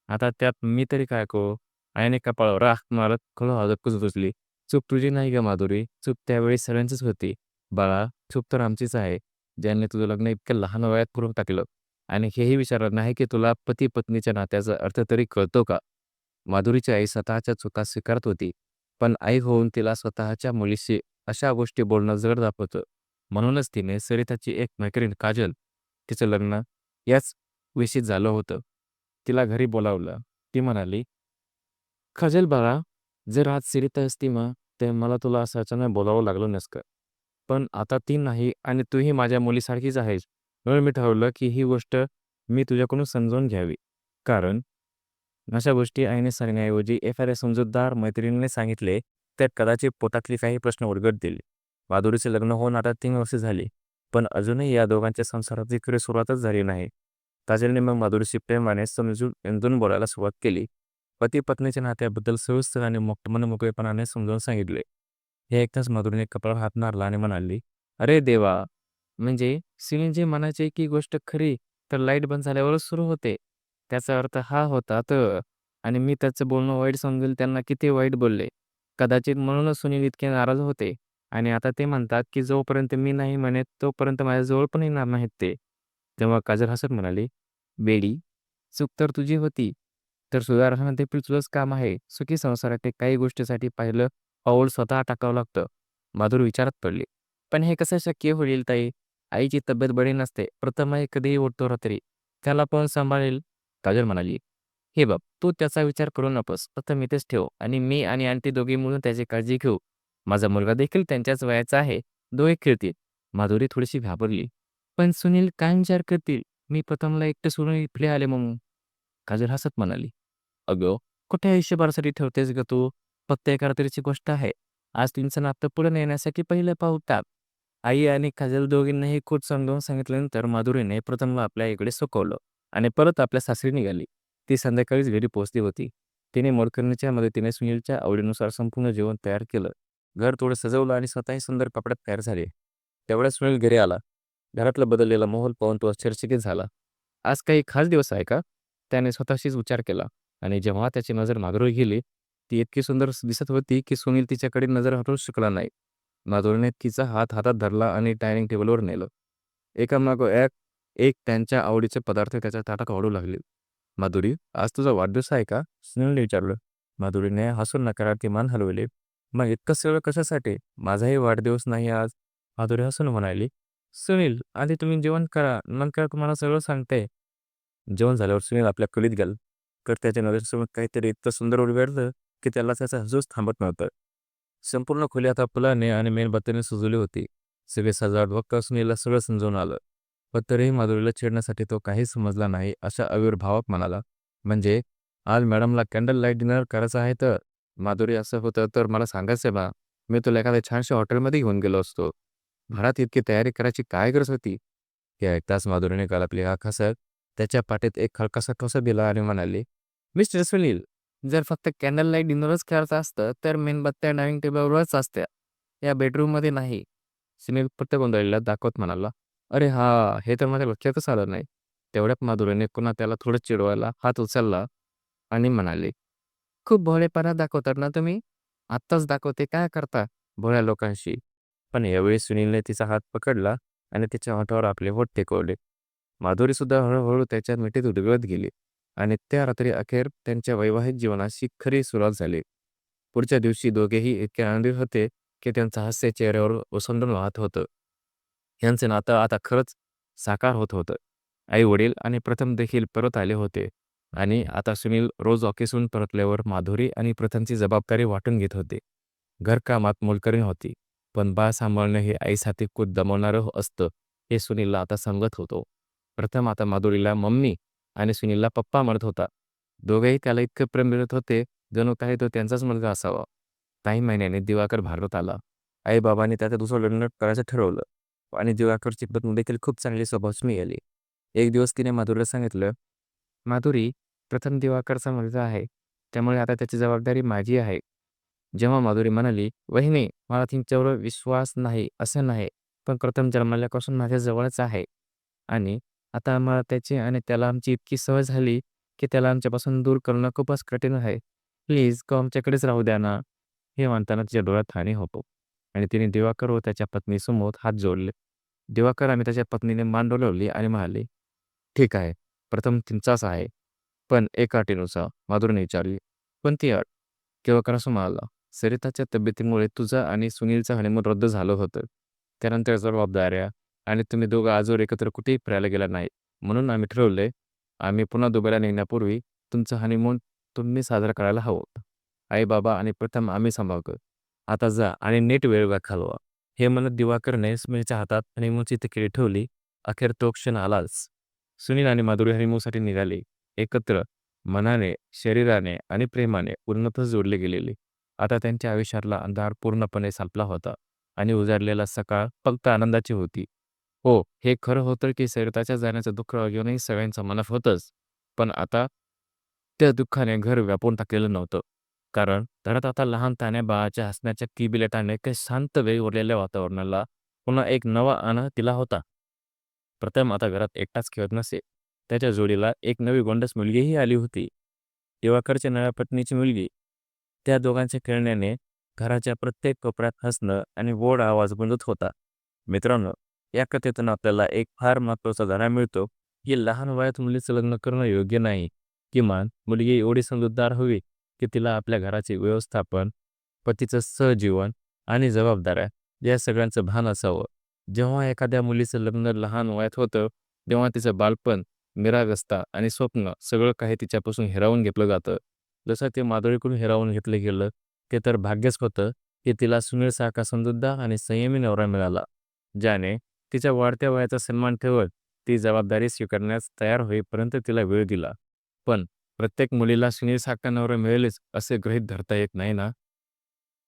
आता त्यात मी तरी काय करू?" आईने कपाळावर आह मारत हळूहळू कुजबुजली, "चूक तुझी नाही गं माधुरी, चूक त्यावेळी सगळ्यांचीच होती. बाळा, चूक तर आमचीच आहे, ज्यांनी तुझं लग्न इतक्या लहान वयात करून टाकलं आणि हेही विचारत नाही की तुला पती-पत्नीच्या नात्याचा अर्थ तरी कळतो का?" माधुरीची आई स्वतःच्या चुका स्वीकारत होती, पण आई होऊन तिला स्वतःच्या मुलीशी अशा गोष्टी बोलणं जड जात होतं. म्हणूनच तिने सरिताची एक मैत्रीण काजल, तिचं लग्न याच विषयी झालं होतं. तिला घरी बोलावलं. ती म्हणाली, "काजल बाळा, जर आज सरिता असती मग, तर मला तुला असं अचानक बोलावं लागलं नसतं. पण आता ती नाही आणि तूही माझ्या मुलीसारखीच आहेस. म्हणून मी ठरवलं की ही गोष्ट मी तुझ्याकडून समजावून घ्यावी. कारण अशा गोष्टी आईने सांगण्याऐवजी एखाद्या समजूतदार मैत्रिणीने सांगितले, तर कदाचित पोटातली काही प्रश्न उलगडतील. माधुरीचे लग्न होऊन आता 3 वर्षे झाली, पण अजूनही या दोघांच्या संसाराची खरी सुरुवातच झाली नाही. काजलने मग माधुरीशी प्रेमाने समजून बोलायला सुरुवात केली. पती-पत्नीच्या नात्याबद्दल सविस्तर आणि मनमोकळेपणाने समजावून सांगितले. हे ऐकताच माधुरीने कपाळावर हात मारला आणि म्हणाली, "अरे देवा! म्हणजे सुनील जे म्हणायचे की गोष्ट खरी तर लाईट बंद झाल्यावरच सुरू होते. त्याचा अर्थ हा होता तर आणि मी त्याचं बोलणं वाईट समजेल त्यांना किती वाईट बोलले. कदाचित म्हणूनच सुनील इतके नाराज होते आणि आता ते म्हणतात की जोपर्यंत मी नाही म्हणेन तोपर्यंत माझ्याजवळ पण येणार नाहीत ते." तेव्हा काजल हसत म्हणाली, "बेडी, चूक तर तुझी होती. तर सुधारणं देखील तुझंच काम आहे. सुखी संसारात काही गोष्टीसाठी पहिलं पाऊल स्वतः टाकावं लागतं." माधुर विचारात पडली. "पण हे कसं शक्य होईल ताई? आईची तब्येत बरी नसते. प्रथम आई कधीही उठतो रात्री. त्याला कोण सांभाळेल?" काजल म्हणाली, "हे बघ, तू त्याचा विचार करू नकोस. प्रथम इथेच ठेव आणि मी आणि आंटी दोघी मिळून त्याची काळजी घेऊ. माझा मुलगा देखील त्यांच्याच वयाचा आहे. दोघे खेळतील." माधुरी थोडीशी घाबरली. "पण सुनील काय विचार करतील? मी प्रथमला एकटं सोडून इकडे आले म्हणून." काजल हसत म्हणाली, "अगं, कुठे आयुष्यभरासाठी ठेवतेस गं तू? फक्त एका रात्रीची गोष्ट आहे. आज तुमचं नातं पुढे नेण्यासाठी पहिलं पाऊल टाक." आई आणि काजल दोघींनाही खूप समजावून सांगितल्यानंतर माधुरीने प्रथमला आपल्या आईकडे सोपवलं आणि परत आपल्या सासरी निघाली. ती संध्याकाळीच घरी पोहोचली होती. तिने मोलकरणीच्या मदतीने सुनीलच्या आवडीनुसार संपूर्ण जेवण तयार केलं. घर थोडं सजवलं आणि स्वतःही सुंदर कपड्यात तयार झाले. तेवढ्यात सुनील घरी आला. घरातला बदललेला माहोल पाहून तो आश्चर्यचकित झाला. "आज काही खास दिवस आहे का?" त्याने स्वतःशीच विचार केला आणि जेव्हा त्याची नजर माधुरीवर गेली, ती इतकी सुंदर दिसत होती की सुनील तिच्याकडे नजर हटवूच शकला नाही. माधुरीने तिचा हात हातात धरला आणि डायनिंग टेबलवर नेलं. एकामागोमाग एक त्यांच्या आवडीचे पदार्थ त्याच्या ताटात वाढू लागले. "माधुरी, आज तुझा वाढदिवस आहे का?" सुनीलने विचारलं. माधुरीने हसून नकारार्थी मान हलवली. "मग इतकं सगळं कशासाठी? माझाही वाढदिवस नाही आज." माधुरी हसून म्हणाली, "सुनील, आधी तुम्ही जेवण करा, नंतर तुम्हाला सगळं सांगते." जेवण झाल्यावर सुनील आपल्या खोलीत गेला. तर त्याच्या नजरेसमोर काहीतरी इतकं सुंदर उलगडलं की त्याला त्याचा हसूच थांबत नव्हतं. संपूर्ण खोली आता फुलाने आणि मेणबत्त्याने सजवली होती. सगळे सजावट बघता सुनीलला सगळं समजून आलं. पण तरीही माधुरीला छेडण्यासाठी तो काही समजला नाही अशा आविर्भावात म्हणाला, "म्हणजे आज मॅडमला कॅन्डल लाईट डिनर करायचं आहे तर?" "माधुरी, असं होतं तर मला सांगायचं बा. मी तुला एखाद्या छानशा हॉटेलमध्ये घेऊन गेलो असतो. घरात इतकी तयारी करायची काय गरज होती?" हे ऐकताच माधुरीने आपली आख हसत त्याच्या पाठीत एक हलकासा ठोसा दिला आणि म्हणाली, "मिस्टर सुनील, जर फक्त कॅन्डल लाईट डिनरच करायचं असतं तर मेणबत्त्या डायनिंग टेबलवरच असत्या. या बेडरूममध्ये नाही." सुनील फक्त गोंधळलेला दाखवत म्हणाला, "अरे हां, हे तर माझ्या लक्षातच आलं नाही." तेवढ्यात माधुरीने पुन्हा त्याला थोडं चिडवायला हात उचलला आणि म्हणाले, "खूप भोळेपणा दाखवतात ना तुम्ही? आत्ताच दाखवते काय करता भोळ्या लोकांशी." पण यावेळी सुनीलने तिचा हात पकडला आणि तिच्या ओठावर आपले ओठ टेकवले. माधुरीसुद्धा हळूहळू त्याच्या मिठीत उधळत गेली आणि त्या रात्री अखेर त्यांच्या वैवाहिक जीवनाची खरी सुरुवात झाली. पुढच्या दिवशी दोघेही इतके आनंदी होते की त्यांचं हास्य चेहऱ्यावर ओसंडून वाहत होतं. यांचं नातं आता खरंच साकार होत होतं. आई-वडील आणि प्रथम देखील परत आले होते आणि आता सुनील रोज ऑफिसहून परतल्यावर माधुरी आणि प्रथमची जबाबदारी वाटून घेत होते. घरकामात मोलकरीण होती, पण बाळ सांभाळणं हे आईसाठी खूप दमवणारं असतं, हे सुनीलला आता समजत होतं. प्रथम आता माधुरीला मम्मी आणि सुनीलला पप्पा म्हणत होता. दोघेही त्याला इतकं प्रेम मिळत होते, जणू काही तो त्यांचाच मुलगा असावा. काही महिन्यांनी दिवाकर भारतात आला. आई-बाबांनी त्याचं दुसरं लग्न करायचं ठरवलं आणि दिवाकरची पत्नी देखील खूप चांगली स्वभावाची आली. एक दिवस तिने माधुरीला सांगितलं, "माधुरी, प्रथम दिवाकरचा मुलगा आहे, त्यामुळे आता त्याची जबाबदारी माझी आहे." जेव्हा माधुरी म्हणाली, "वहिनी, मला तुमच्यावर विश्वास नाही असं नाही, पण प्रथम जन्मल्यापासून माझ्या जवळच आहे आणि आता आम्हाला त्याची आणि त्याला आमची इतकी सवय झाली, की त्याला आमच्यापासून दूर करणं खूपच कठीण आहे. प्लीज तो आमच्याकडेच राहू द्या ना." हे म्हणताना तिच्या डोळ्यात पाणी होतं आणि तिने दिवाकर व त्याच्या पत्नीसमोर हात जोडले. दिवाकर आणि त्याच्या पत्नीने मान डोलावली आणि म्हणाले, "ठीक आहे, प्रथम तुमचाच आहे. पण एका अटीनुसार." माधुरीने विचारली, "कोणती अट?" दिवाकर असं म्हणाला, "सरिताच्या तब्येतीमुळे तुझं आणि सुनीलचं हनीमून रद्द झालं होतं. त्यानंतर जबाबदाऱ्या आणि तुम्ही दोघं आजवर एकत्र कुठेही फिरायला गेला नाहीत. म्हणून आम्ही ठरवलंय, आम्ही पुन्हा दुबईला निघण्यापूर्वी तुमचं हनीमून तुम्ही साजरा करायला हवं. आई-बाबा आणि प्रथम आम्ही सांभाळतो. आता जा आणि नीट वेळ घालवा." हे म्हणत दिवाकरने सुनीलच्या हातात हनीमूनची तिकीट ठेवली. अखेर तो क्षण आलाच. सुनील आणि माधुरी हनीमूनसाठी निघाले. एकत्र, मनाने, शरीराने आणि प्रेमाने पूर्णतः जोडले गेलेले. आता त्यांच्या आयुष्यातला अंधार पूर्णपणे संपला होता आणि उजाडलेला सकाळ फक्त आनंदाची होती. हो, हे खरं होतं की सैरताच्या जाण्याचं दुःख अजूनही सगळ्यांच्या मनात होतंच. पण आता त्या दुःखाने घर व्यापून टाकलेलं नव्हतं. कारण घरात आता लहान तान्ह्या बाळाच्या हसण्याच्या किलबिलाटाने काही शांत वेळी उरलेल्या वातावरणाला पुन्हा एक नवा आनंद दिला होता. प्रथम आता घरात एकटाच खेळत नसे. त्याच्या जोडीला एक नवी गोंडस मुलगीही आली होती. दिवाकरच्या नव्या पत्नीची मुलगी. त्या दोघांच्या खेळण्याने घराच्या प्रत्येक कोपऱ्यात हसणं आणि गोड आवाज गुंजत होता. मित्रांनो, या कथेतून आपल्याला एक फार महत्त्वाचा धडा मिळतो की लहान वयात मुलीचं लग्न करणं योग्य नाही. किमान मुलगी एवढी समजूतदार हवी की तिला आपल्या घराचे व्यवस्थापन, पतीचं सहजीवन आणि जबाबदाऱ्या या सगळ्यांचं भान असावं. जेव्हा एखाद्या मुलीचं लग्न लहान वयात होतं, तेव्हा तिचं बालपण, निरागसता आणि स्वप्न सगळं काही तिच्यापासून हिरावून घेतलं जातं. जसं ते माधुरीकडून हिरावून घेतलं गेलं, ते तर भाग्यच होतं की तिला सुनीलसारखा समजूतदार आणि संयमी नवरा मिळाला, ज्याने तिच्या वाढत्या वयाचा सन्मान ठेवत ती जबाबदारी स्वीकारण्यास तयार होईपर्यंत तिला वेळ दिला. पण प्रत्येक मुलीला सुनीलसारखा नवरा मिळेलच असे गृहीत धरता येत नाही ना.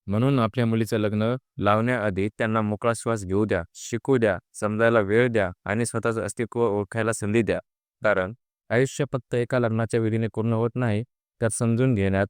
म्हणून आपल्या मुलीचं लग्न लावण्याआधी त्यांना मोकळा श्वास घेऊ द्या, शिकू द्या, समजायला वेळ द्या आणि स्वतःचं अस्तित्व ओळखायला संधी द्या. कारण आयुष्य फक्त एका लग्नाच्या विधीने पूर्ण होत नाही, तर समजून घेण्यात